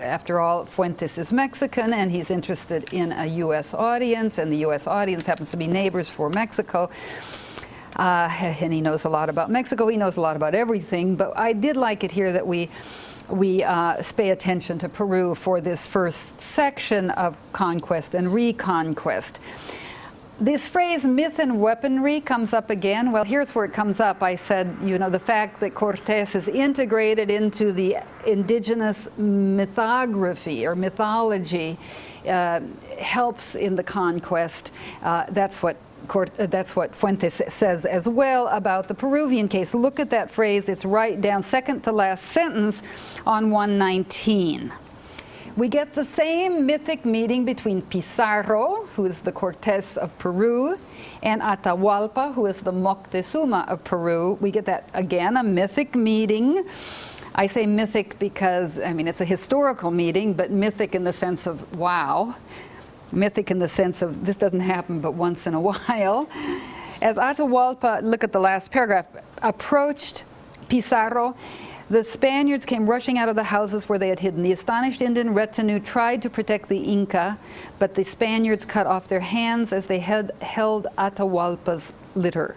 after all, Fuentes is Mexican and he's interested in a U.S. audience, and the U.S. audience happens to be neighbors for Mexico. And he knows a lot about Mexico. He knows a lot about everything, but I did like it here that we pay attention to Peru for this first section of conquest and reconquest. This phrase, myth and weaponry, comes up again. Well, here's where it comes up. I said, you know, the fact that Cortés is integrated into the indigenous mythography or mythology helps in the conquest. That's what Fuentes says as well about the Peruvian case. Look at that phrase. It's right down, second to last sentence on 119. We get the same mythic meeting between Pizarro, who is the Cortés of Peru, and Atahualpa, who is the Moctezuma of Peru. We get that, again, a mythic meeting. I say mythic because, I mean, it's a historical meeting, but mythic in the sense of, wow. Mythic in the sense of, this doesn't happen but once in a while. As Atahualpa, look at the last paragraph, approached Pizarro, the Spaniards came rushing out of the houses where they had hidden. The astonished Indian retinue tried to protect the Inca, but the Spaniards cut off their hands as they held Atahualpa's litter.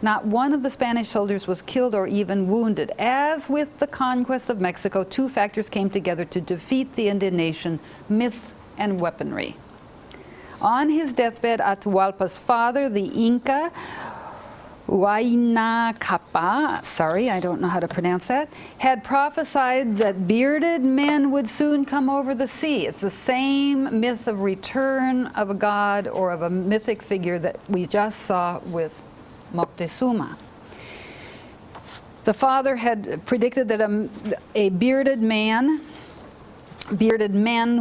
Not one of the Spanish soldiers was killed or even wounded. As with the conquest of Mexico, 2 factors came together to defeat the Indian nation: myth and weaponry. On his deathbed, Atahualpa's father, the Inca, Huayna Capa, sorry, I don't know how to pronounce that, had prophesied that bearded men would soon come over the sea. It's the same myth of return of a god or of a mythic figure that we just saw with Moctezuma. The father had predicted that a bearded men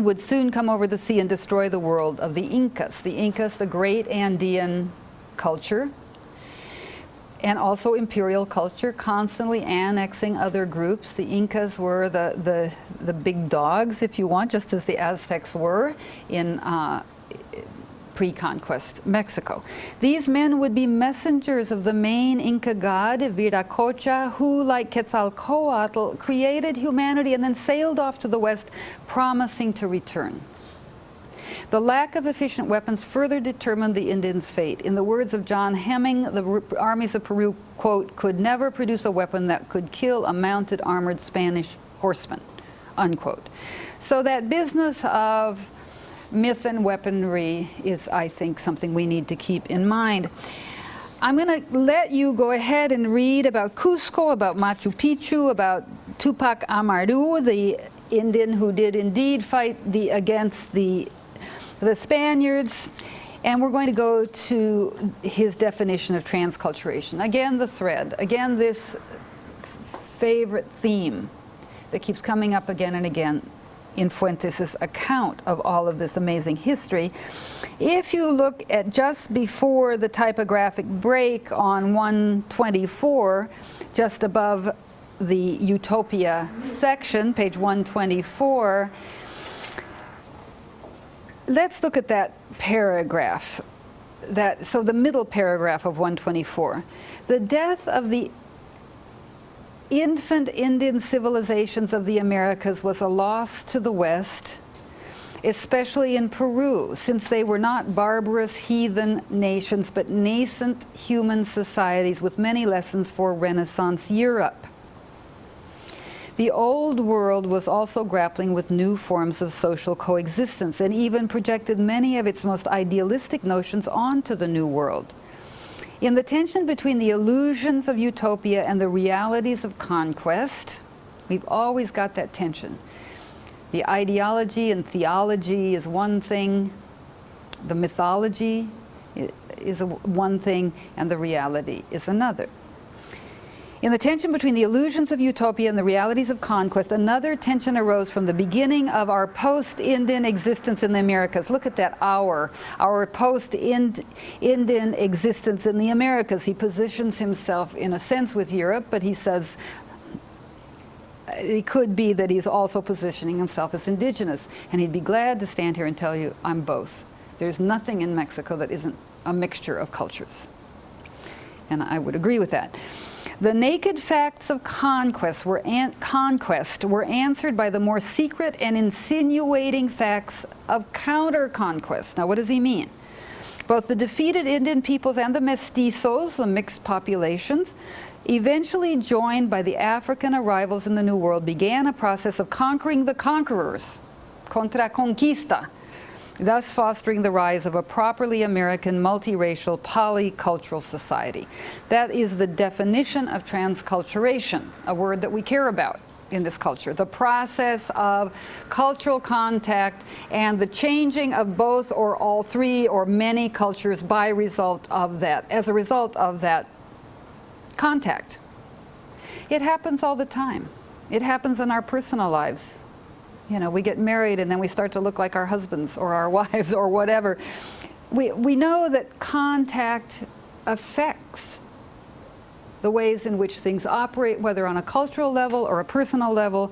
would soon come over the sea and destroy the world of the Incas. The Incas, the great Andean culture, and also imperial culture, constantly annexing other groups. The Incas were the big dogs, if you want, just as the Aztecs were in pre-conquest Mexico. These men would be messengers of the main Inca god, Viracocha, who, like Quetzalcoatl, created humanity and then sailed off to the west, promising to return. The lack of efficient weapons further determined the Indians' fate. In the words of John Hemming, the armies of Peru, quote, could never produce a weapon that could kill a mounted armored Spanish horseman, unquote. So that business of myth and weaponry is, I think, something we need to keep in mind. I'm going to let you go ahead and read about Cusco, about Machu Picchu, about Tupac Amaru, the Indian who did indeed fight against the Spaniards, and we're going to go to his definition of transculturation. Again, the thread. Again, this favorite theme that keeps coming up again and again in Fuentes' account of all of this amazing history. If you look at just before the typographic break on 124, just above the Utopia section, page 124, let's look at that paragraph, so the middle paragraph of 124. The death of the infant Indian civilizations of the Americas was a loss to the West, especially in Peru, since they were not barbarous heathen nations, but nascent human societies with many lessons for Renaissance Europe. The old world was also grappling with new forms of social coexistence and even projected many of its most idealistic notions onto the new world. In the tension between the illusions of utopia and the realities of conquest, we've always got that tension. The ideology and theology is one thing, the mythology is one thing, and the reality is another. In the tension between the illusions of utopia and the realities of conquest, another tension arose from the beginning of our post-Indian existence in the Americas. Look at that, our post-Indian existence in the Americas. He positions himself in a sense with Europe, but he says it could be that he's also positioning himself as indigenous. And he'd be glad to stand here and tell you, I'm both. There's nothing in Mexico that isn't a mixture of cultures. And I would agree with that. The naked facts of conquest were answered by the more secret and insinuating facts of counter-conquest. Now, what does he mean? Both the defeated Indian peoples and the mestizos, the mixed populations, eventually joined by the African arrivals in the New World, began a process of conquering the conquerors, contra conquista, thus fostering the rise of a properly American, multiracial, polycultural society. That is the definition of transculturation, a word that we care about in this culture. The process of cultural contact and the changing of both or all three or many cultures as a result of that contact. It happens all the time. It happens in our personal lives. You know, we get married and then we start to look like our husbands or our wives or whatever. We know that contact affects the ways in which things operate, whether on a cultural level or a personal level.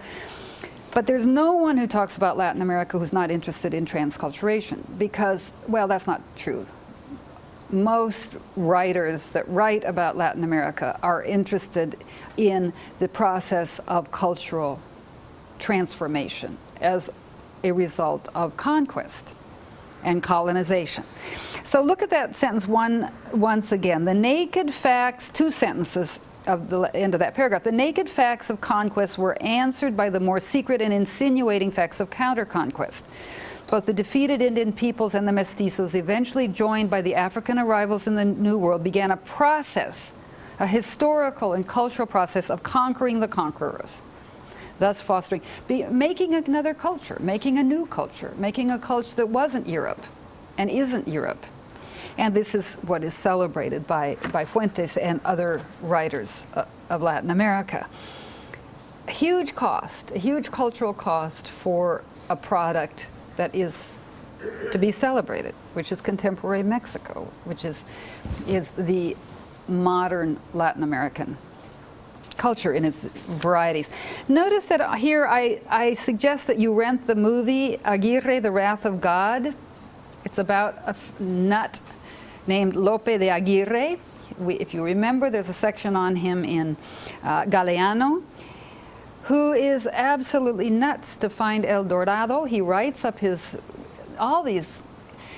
But there's no one who talks about Latin America who's not interested in transculturation because, well, that's not true. Most writers that write about Latin America are interested in the process of cultural transformation as a result of conquest and colonization. So look at that sentence once again. The naked facts, two sentences of the end of that paragraph. The naked facts of conquest were answered by the more secret and insinuating facts of counter-conquest. Both the defeated Indian peoples and the mestizos, eventually joined by the African arrivals in the New World, began a process a historical and cultural process of conquering the conquerors, thus fostering, making another culture, making a new culture, making a culture that wasn't Europe and isn't Europe. And this is what is celebrated by Fuentes and other writers of Latin America. A huge cost, a huge cultural cost for a product that is to be celebrated, which is contemporary Mexico, which is the modern Latin American culture in its varieties. Notice that here I suggest that you rent the movie Aguirre, The Wrath of God. It's about a nut named Lope de Aguirre. If you remember, there's a section on him in Galeano, who is absolutely nuts to find El Dorado. He writes up all these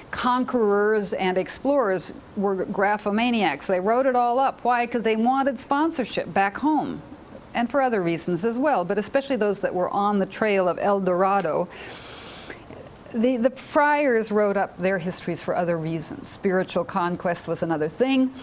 conquerors and explorers were graphomaniacs. They wrote it all up. Why? Because they wanted sponsorship back home, and for other reasons as well, but especially those that were on the trail of El Dorado. The friars wrote up their histories for other reasons. Spiritual conquest was another thing,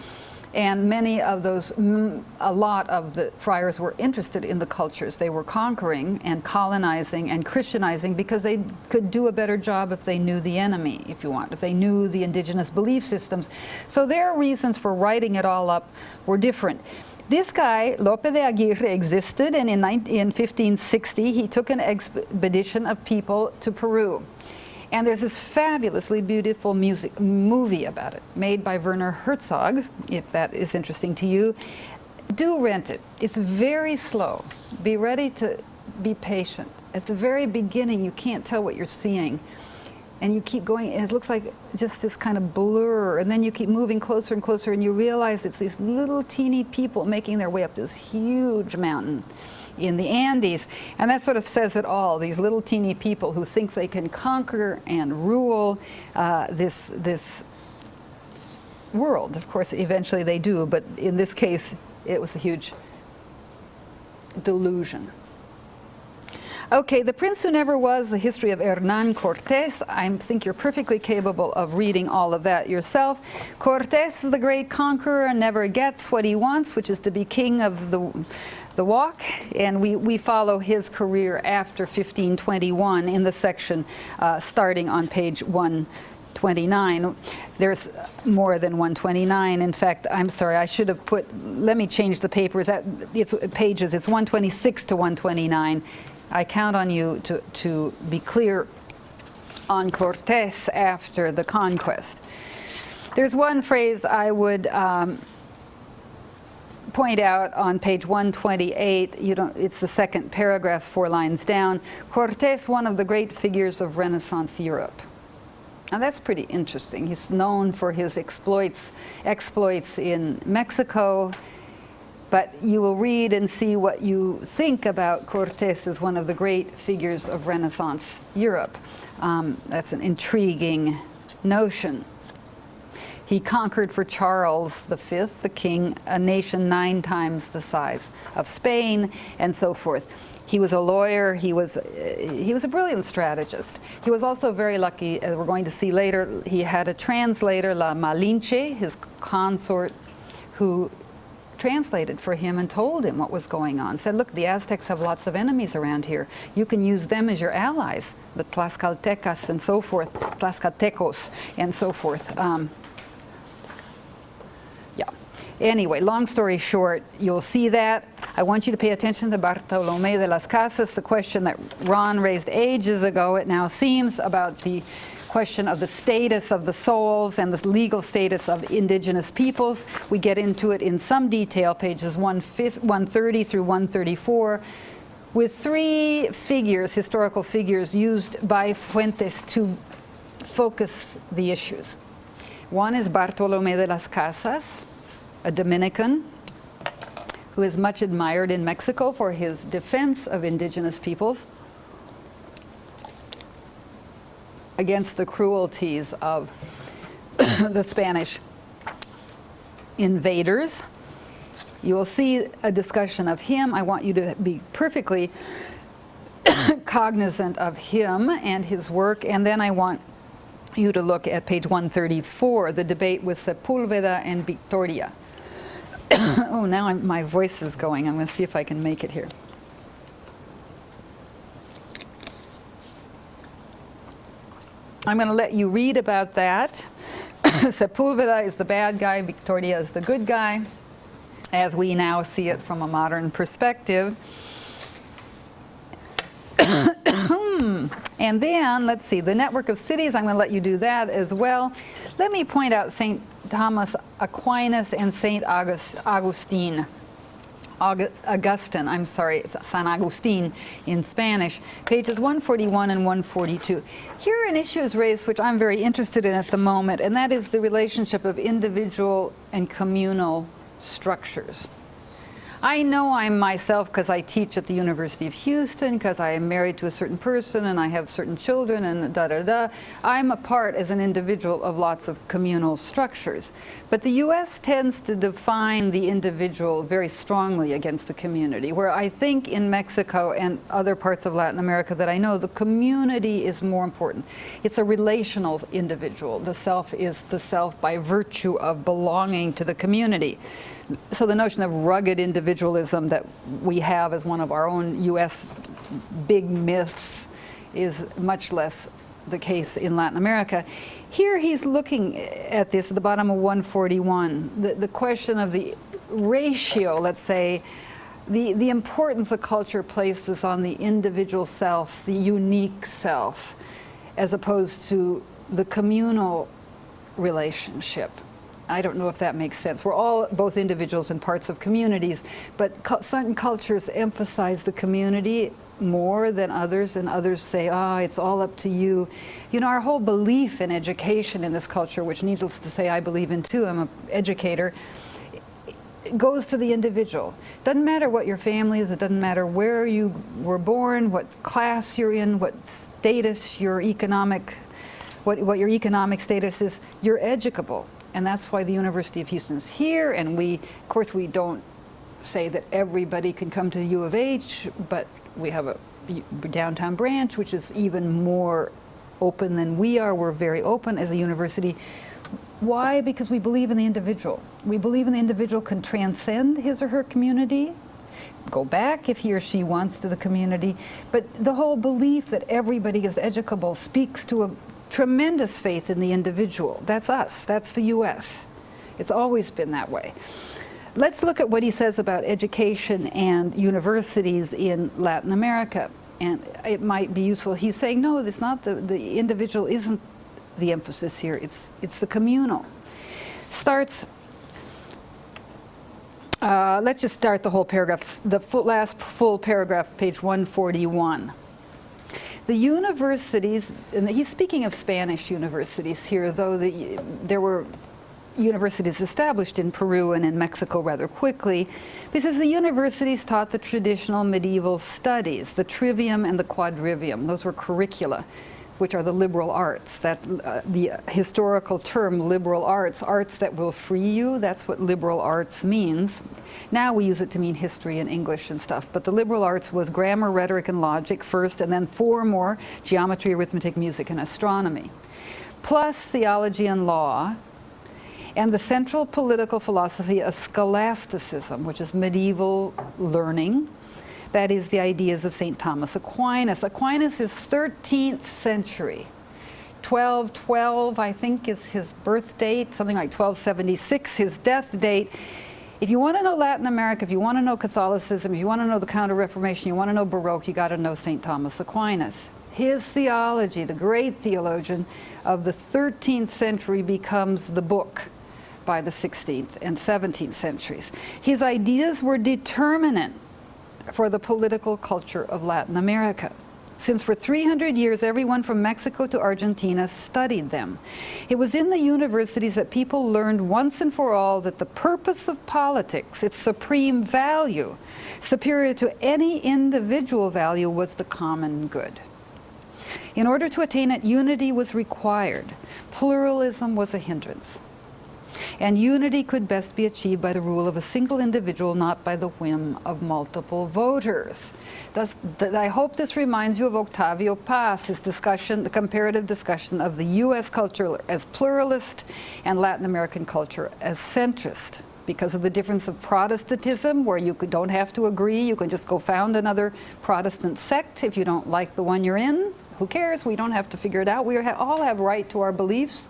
and many of those, a lot of the friars were interested in the cultures. They were conquering and colonizing and Christianizing because they could do a better job if they knew the enemy, if you want, if they knew the indigenous belief systems. So their reasons for writing it all up were different. This guy, Lope de Aguirre, existed, and in 1560 he took an expedition of people to Peru. And there's this fabulously beautiful movie about it, made by Werner Herzog, if that is interesting to you. Do rent it. It's very slow. Be ready to be patient. At the very beginning, you can't tell what you're seeing. And you keep going, and it looks like just this kind of blur, and then you keep moving closer and closer, and you realize it's these little teeny people making their way up this huge mountain in the Andes. And that sort of says it all, these little teeny people who think they can conquer and rule this world. Of course, eventually they do, but in this case, it was a huge delusion. Okay, The Prince Who Never Was, The History of Hernán Cortés. I think you're perfectly capable of reading all of that yourself. Cortés, the great conqueror, never gets what he wants, which is to be king of the walk, and we follow his career after 1521 in the section starting on page 129. There's more than 129. In fact, I'm sorry, I should have put, let me change the papers. It's pages, it's 126 to 129. I count on you to be clear on Cortés after the conquest. There's one phrase I would point out on page 128. It's the second paragraph, 4 lines down. Cortés, one of the great figures of Renaissance Europe. Now that's pretty interesting. He's known for his exploits in Mexico. But you will read and see what you think about Cortés as one of the great figures of Renaissance Europe. That's an intriguing notion. He conquered for Charles V, the king, a nation 9 times the size of Spain, and so forth. He was a lawyer. He was a brilliant strategist. He was also very lucky, as we're going to see later. He had a translator, La Malinche, his consort, who translated for him and told him what was going on. Said, look, the Aztecs have lots of enemies around here. You can use them as your allies, the Tlaxcaltecas and so forth, Tlaxcaltecos and so forth. Anyway, long story short, you'll see that. I want you to pay attention to Bartolomé de las Casas, the question that Ron raised ages ago, it now seems, about the question of the status of the souls and the legal status of indigenous peoples. We get into it in some detail, pages 130 through 134, with 3 figures, historical figures, used by Fuentes to focus the issues. One is Bartolomé de las Casas, a Dominican who is much admired in Mexico for his defense of indigenous peoples against the cruelties of the Spanish invaders. You will see a discussion of him. I want you to be perfectly cognizant of him and his work, and then I want you to look at page 134, the debate with Sepúlveda and Victoria. Oh, now my voice is going. I'm going to see if I can make it here. I'm going to let you read about that. Sepulveda is the bad guy, Victoria is the good guy, as we now see it from a modern perspective. And then, let's see, the network of cities, I'm going to let you do that as well. Let me point out St. Thomas Aquinas and St. Augustine. Augustine, I'm sorry, San Agustin in Spanish, pages 141 and 142. Here an issue is raised which I'm very interested in at the moment, and that is the relationship of individual and communal structures. I know I'm myself because I teach at the University of Houston, because I am married to a certain person and I have certain children and da-da-da. I'm a part as an individual of lots of communal structures. But the U.S. tends to define the individual very strongly against the community, where I think in Mexico and other parts of Latin America that I know, the community is more important. It's a relational individual. The self is the self by virtue of belonging to the community. So the notion of rugged individualism that we have as one of our own U.S. big myths is much less the case in Latin America. Here he's looking at this at the bottom of 141, the question of the ratio, let's say, the importance of culture places on the individual self, the unique self, as opposed to the communal relationship. I don't know if that makes sense. We're all both individuals and parts of communities, but certain cultures emphasize the community more than others, and others say, it's all up to you. You know, our whole belief in education in this culture, which needless to say I believe in too, I'm an educator, goes to the individual. Doesn't matter what your family is, it doesn't matter where you were born, what class you're in, what status your economic, what your economic status is, you're educable. And that's why the University of Houston is here, and of course we don't say that everybody can come to U of H, but we have a downtown branch which is even more open than we are. We're very open as a university. Why? Because we believe in the individual. We believe in the individual can transcend his or her community, go back if he or she wants to the community, but the whole belief that everybody is educable speaks to a tremendous faith in the individual. That's us. That's the U.S. It's always been that way. Let's look at what he says about education and universities in Latin America. And it might be useful. He's saying, no, it's not the individual isn't the emphasis here. It's the communal. Starts, let's just start the whole paragraph. The last full paragraph, page 141. The universities, and he's speaking of Spanish universities here, though there were universities established in Peru and in Mexico rather quickly, because the universities taught the traditional medieval studies, the trivium and the quadrivium. Those were curricula, which are the liberal arts. That the historical term liberal arts, arts that will free you, that's what liberal arts means. Now we use it to mean history and English and stuff, but the liberal arts was grammar, rhetoric, and logic first, and then 4 more, geometry, arithmetic, music, and astronomy, plus theology and law, and the central political philosophy of scholasticism, which is medieval learning. That is the ideas of St. Thomas Aquinas. Aquinas is 13th century. 1212, I think, is his birth date, something like 1276, his death date. If you want to know Latin America, if you want to know Catholicism, if you want to know the Counter-Reformation, you want to know Baroque, you got to know St. Thomas Aquinas. His theology, the great theologian of the 13th century, becomes the book by the 16th and 17th centuries. His ideas were determinant for the political culture of Latin America, since for 300 years everyone from Mexico to Argentina studied them. It was in the universities that people learned once and for all that the purpose of politics, its supreme value, superior to any individual value, was the common good. In order to attain it, unity was required. Pluralism was a hindrance. And unity could best be achieved by the rule of a single individual, not by the whim of multiple voters. I hope this reminds you of Octavio Paz, his discussion, the comparative discussion of the U.S. culture as pluralist and Latin American culture as centrist, because of the difference of Protestantism, where you don't have to agree. You can just go found another Protestant sect if you don't like the one you're in. Who cares? We don't have to figure it out. We all have right to our beliefs,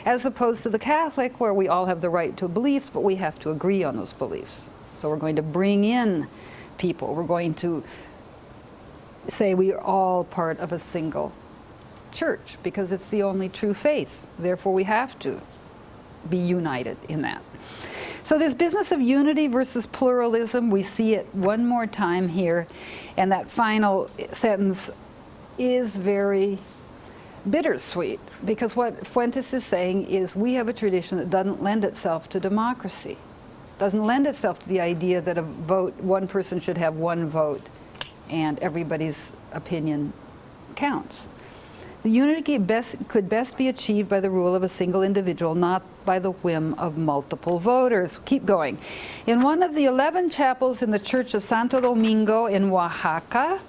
as opposed to the Catholic, where we all have the right to beliefs, but we have to agree on those beliefs. So we're going to bring in people. We're going to say we are all part of a single church, because it's the only true faith. Therefore, we have to be united in that. So this business of unity versus pluralism, we see it one more time here, and that final sentence is very bittersweet, because what Fuentes is saying is we have a tradition that doesn't lend itself to democracy, doesn't lend itself to the idea that a vote, one person should have one vote and everybody's opinion counts. The unity could best be achieved by the rule of a single individual, not by the whim of multiple voters. Keep going. In one of the 11 chapels in the Church of Santo Domingo in Oaxaca,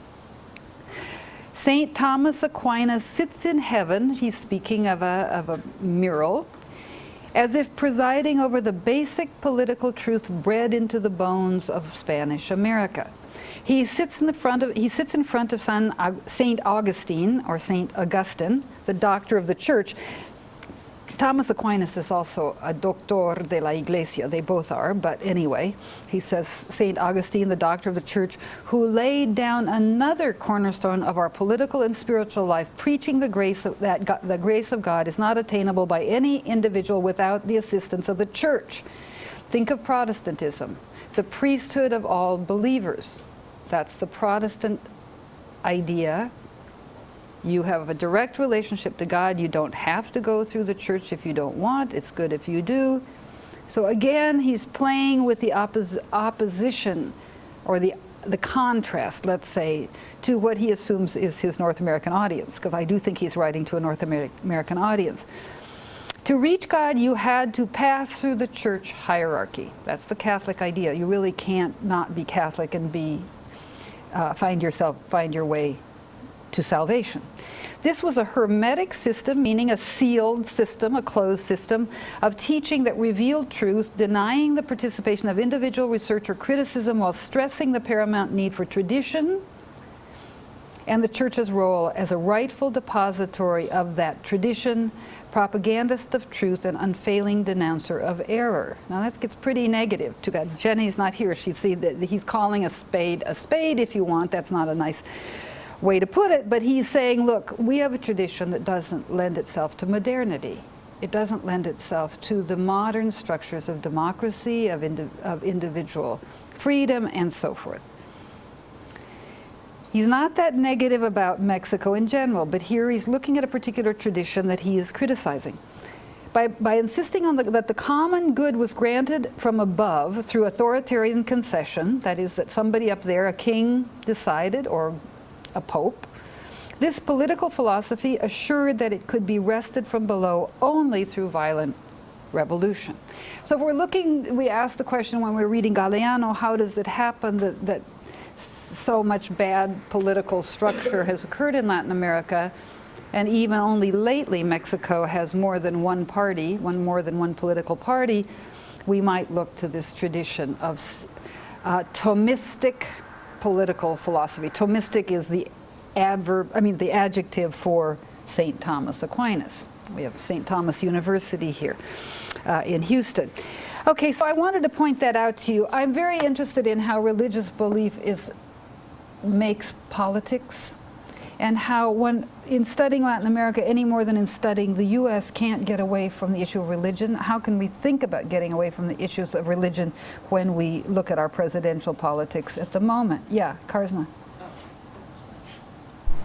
St. Thomas Aquinas sits in heaven. He's speaking of a mural, as if presiding over the basic political truth bred into the bones of Spanish America. He sits in front of Saint Augustine, or Saint Augustine, the doctor of the church. Thomas Aquinas is also a doctor de la Iglesia. They both are, but anyway, he says Saint Augustine, the doctor of the church, who laid down another cornerstone of our political and spiritual life, preaching the grace of the grace of God is not attainable by any individual without the assistance of the church. Think of Protestantism, the priesthood of all believers. That's the Protestant idea. You have a direct relationship to God. You don't have to go through the church if you don't want. It's good if you do. So again, he's playing with the opposition, or the contrast, let's say, to what he assumes is his North American audience, because I do think he's writing to a North American audience. To reach God, you had to pass through the church hierarchy. That's the Catholic idea. You really can't not be Catholic and find your way to salvation. This was a hermetic system, meaning a sealed system, a closed system of teaching that revealed truth, denying the participation of individual research or criticism, while stressing the paramount need for tradition and the church's role as a rightful depository of that tradition, propagandist of truth, and unfailing denouncer of error. Now that gets pretty negative. Too bad Jenny's not here. She'd see that he's calling a spade if you want. That's not a nice way to put it, but he's saying, look, we have a tradition that doesn't lend itself to modernity. It doesn't lend itself to the modern structures of democracy, of individual freedom, and so forth. He's not that negative about Mexico in general, but here he's looking at a particular tradition that he is criticizing. By insisting on that the common good was granted from above through authoritarian concession, that is, that somebody up there, a king, decided, or a pope, this political philosophy assured that it could be wrested from below only through violent revolution. So if we're looking, we asked the question when we were reading Galeano, how does it happen that so much bad political structure has occurred in Latin America, and even only lately Mexico has more than one party, more than one political party? We might look to this tradition of Thomistic political philosophy. Thomistic is the adjective for St. Thomas Aquinas. We have St. Thomas University here in Houston. Okay, so I wanted to point that out to you. I'm very interested in how religious belief makes politics, and how one, in studying Latin America any more than in studying the U.S., can't get away from the issue of religion. How can we think about getting away from the issues of religion when we look at our presidential politics at the moment? Yeah, Karsna.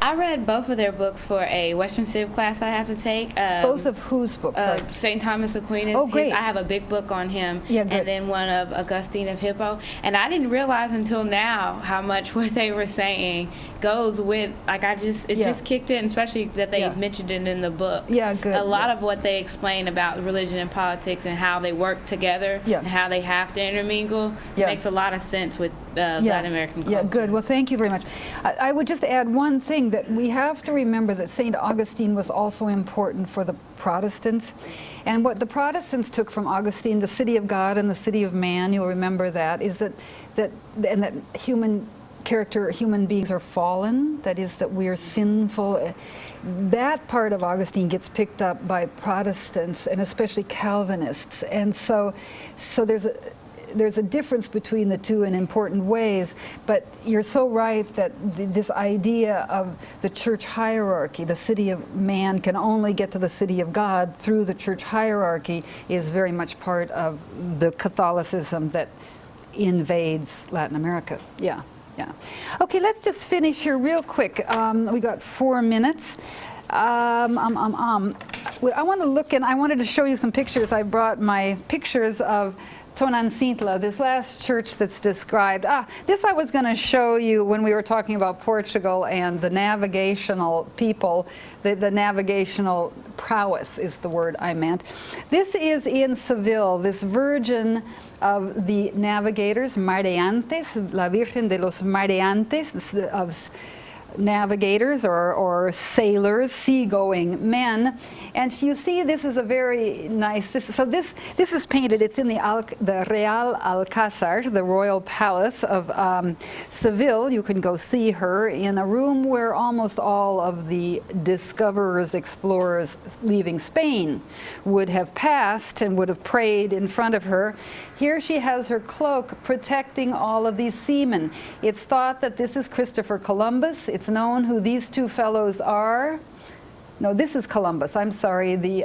I read both of their books for a Western Civ class that I have to take. Both of whose books? St. Thomas Aquinas. Oh, great. I have a big book on him, yeah, good. And then one of Augustine of Hippo. And I didn't realize until now how much what they were saying goes with, like, it just kicked in, especially that they mentioned it in the book. Yeah, good. A lot of what they explain about religion and politics and how they work together and how they have to intermingle makes a lot of sense with Latin American culture. Yeah, good. Well, thank you very much. I would just add one thing, that we have to remember that St. Augustine was also important for the Protestants. And what the Protestants took from Augustine, the city of God and the city of man, you'll remember that, is that human character, human beings are fallen, that is, that we are sinful. That part of Augustine gets picked up by Protestants and especially Calvinists. And so there's a difference between the two in important ways, but you're so right that this idea of the church hierarchy, the city of man can only get to the city of God through the church hierarchy, is very much part of the Catholicism that invades Latin America. Yeah. Okay, let's just finish here real quick. We got 4 minutes. I want to look, and I wanted to show you some pictures. I brought my pictures of Tonancintla, this last church that's described. This I was going to show you when we were talking about Portugal and the navigational people. The navigational prowess is the word I meant. This is in Seville, this Virgin of the Navigators, Mareantes, La Virgen de los Mareantes, of navigators or sailors, seagoing men. And you see, this is a very nice, this is painted, it's in the Real Alcázar, the royal palace of Seville. You can go see her in a room where almost all of the discoverers, explorers leaving Spain would have passed and would have prayed in front of her. Here she has her cloak protecting all of these seamen. It's thought that this is Christopher Columbus. It's known who these two fellows are. No, this is Columbus. I'm sorry, the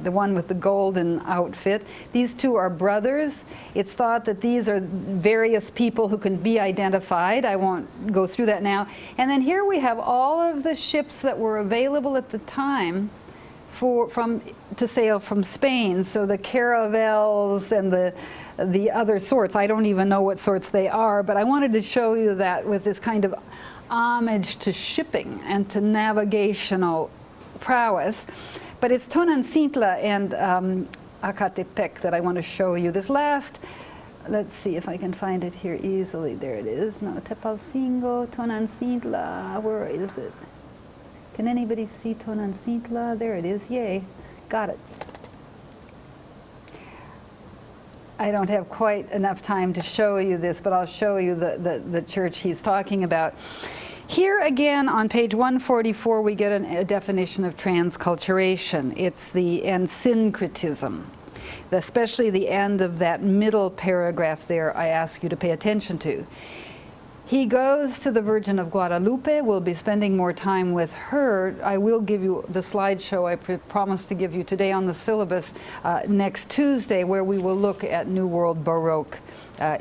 one with the golden outfit. These two are brothers. It's thought that these are various people who can be identified. I won't go through that now. And then here we have all of the ships that were available at the time to sail from Spain. So the caravels and the other sorts. I don't even know what sorts they are, but I wanted to show you that with this kind of homage to shipping and to navigational prowess. But it's Tonancintla and Acatepec that I want to show you. This last, let's see if I can find it here easily. There it is. No, Tepalcingo, Tonancintla, where is it? Can anybody see Tonancintla? There it is. Yay. Got it. I don't have quite enough time to show you this, but I'll show you the church he's talking about. Here again on page 144 we get a definition of transculturation. It's and syncretism. Especially the end of that middle paragraph there I ask you to pay attention to. He goes to the Virgin of Guadalupe. We'll be spending more time with her. I will give you the slideshow I promised to give you today on the syllabus next Tuesday, where we will look at New World Baroque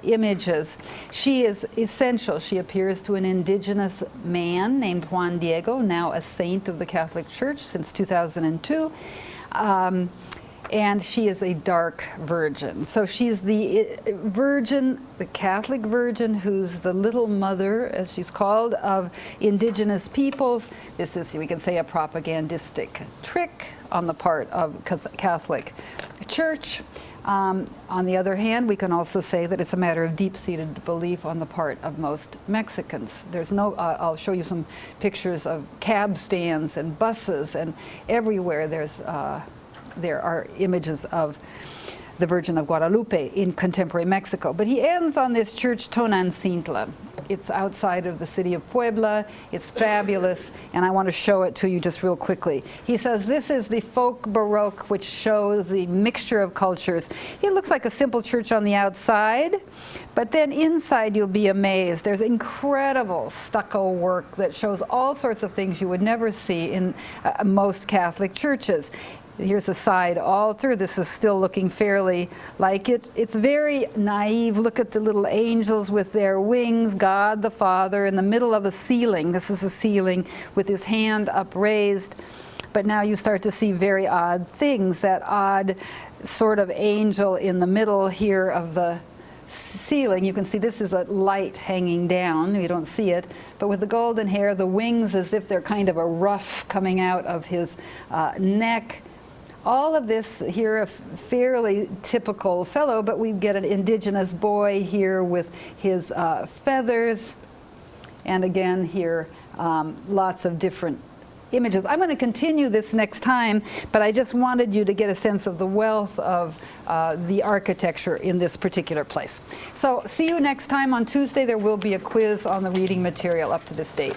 images. She is essential. She appears to an indigenous man named Juan Diego, now a saint of the Catholic Church since 2002. And she is a dark virgin. So she's the virgin, the Catholic virgin, who's the little mother, as she's called, of indigenous peoples. This is, we can say, a propagandistic trick on the part of Catholic Church. On the other hand, we can also say that it's a matter of deep-seated belief on the part of most Mexicans. There's no, I'll show you some pictures of cab stands and buses, and everywhere there are images of the Virgin of Guadalupe in contemporary Mexico. But he ends on this church, Tonancintla. It's outside of the city of Puebla. It's fabulous, and I want to show it to you just real quickly. He says this is the folk Baroque, which shows the mixture of cultures. It looks like a simple church on the outside, but then inside you'll be amazed. There's incredible stucco work that shows all sorts of things you would never see in most Catholic churches. Here's a side altar. This is still looking fairly like it. It's very naive. Look at the little angels with their wings, God the Father in the middle of a ceiling. This is a ceiling with his hand upraised. But now you start to see very odd things. That odd sort of angel in the middle here of the ceiling. You can see this is a light hanging down. You don't see it. But with the golden hair, the wings as if they're kind of a ruff coming out of his neck. All of this here, a fairly typical fellow, but we get an indigenous boy here with his feathers. And again here, lots of different images. I'm going to continue this next time, but I just wanted you to get a sense of the wealth of the architecture in this particular place. So see you next time on Tuesday. There will be a quiz on the reading material up to this date.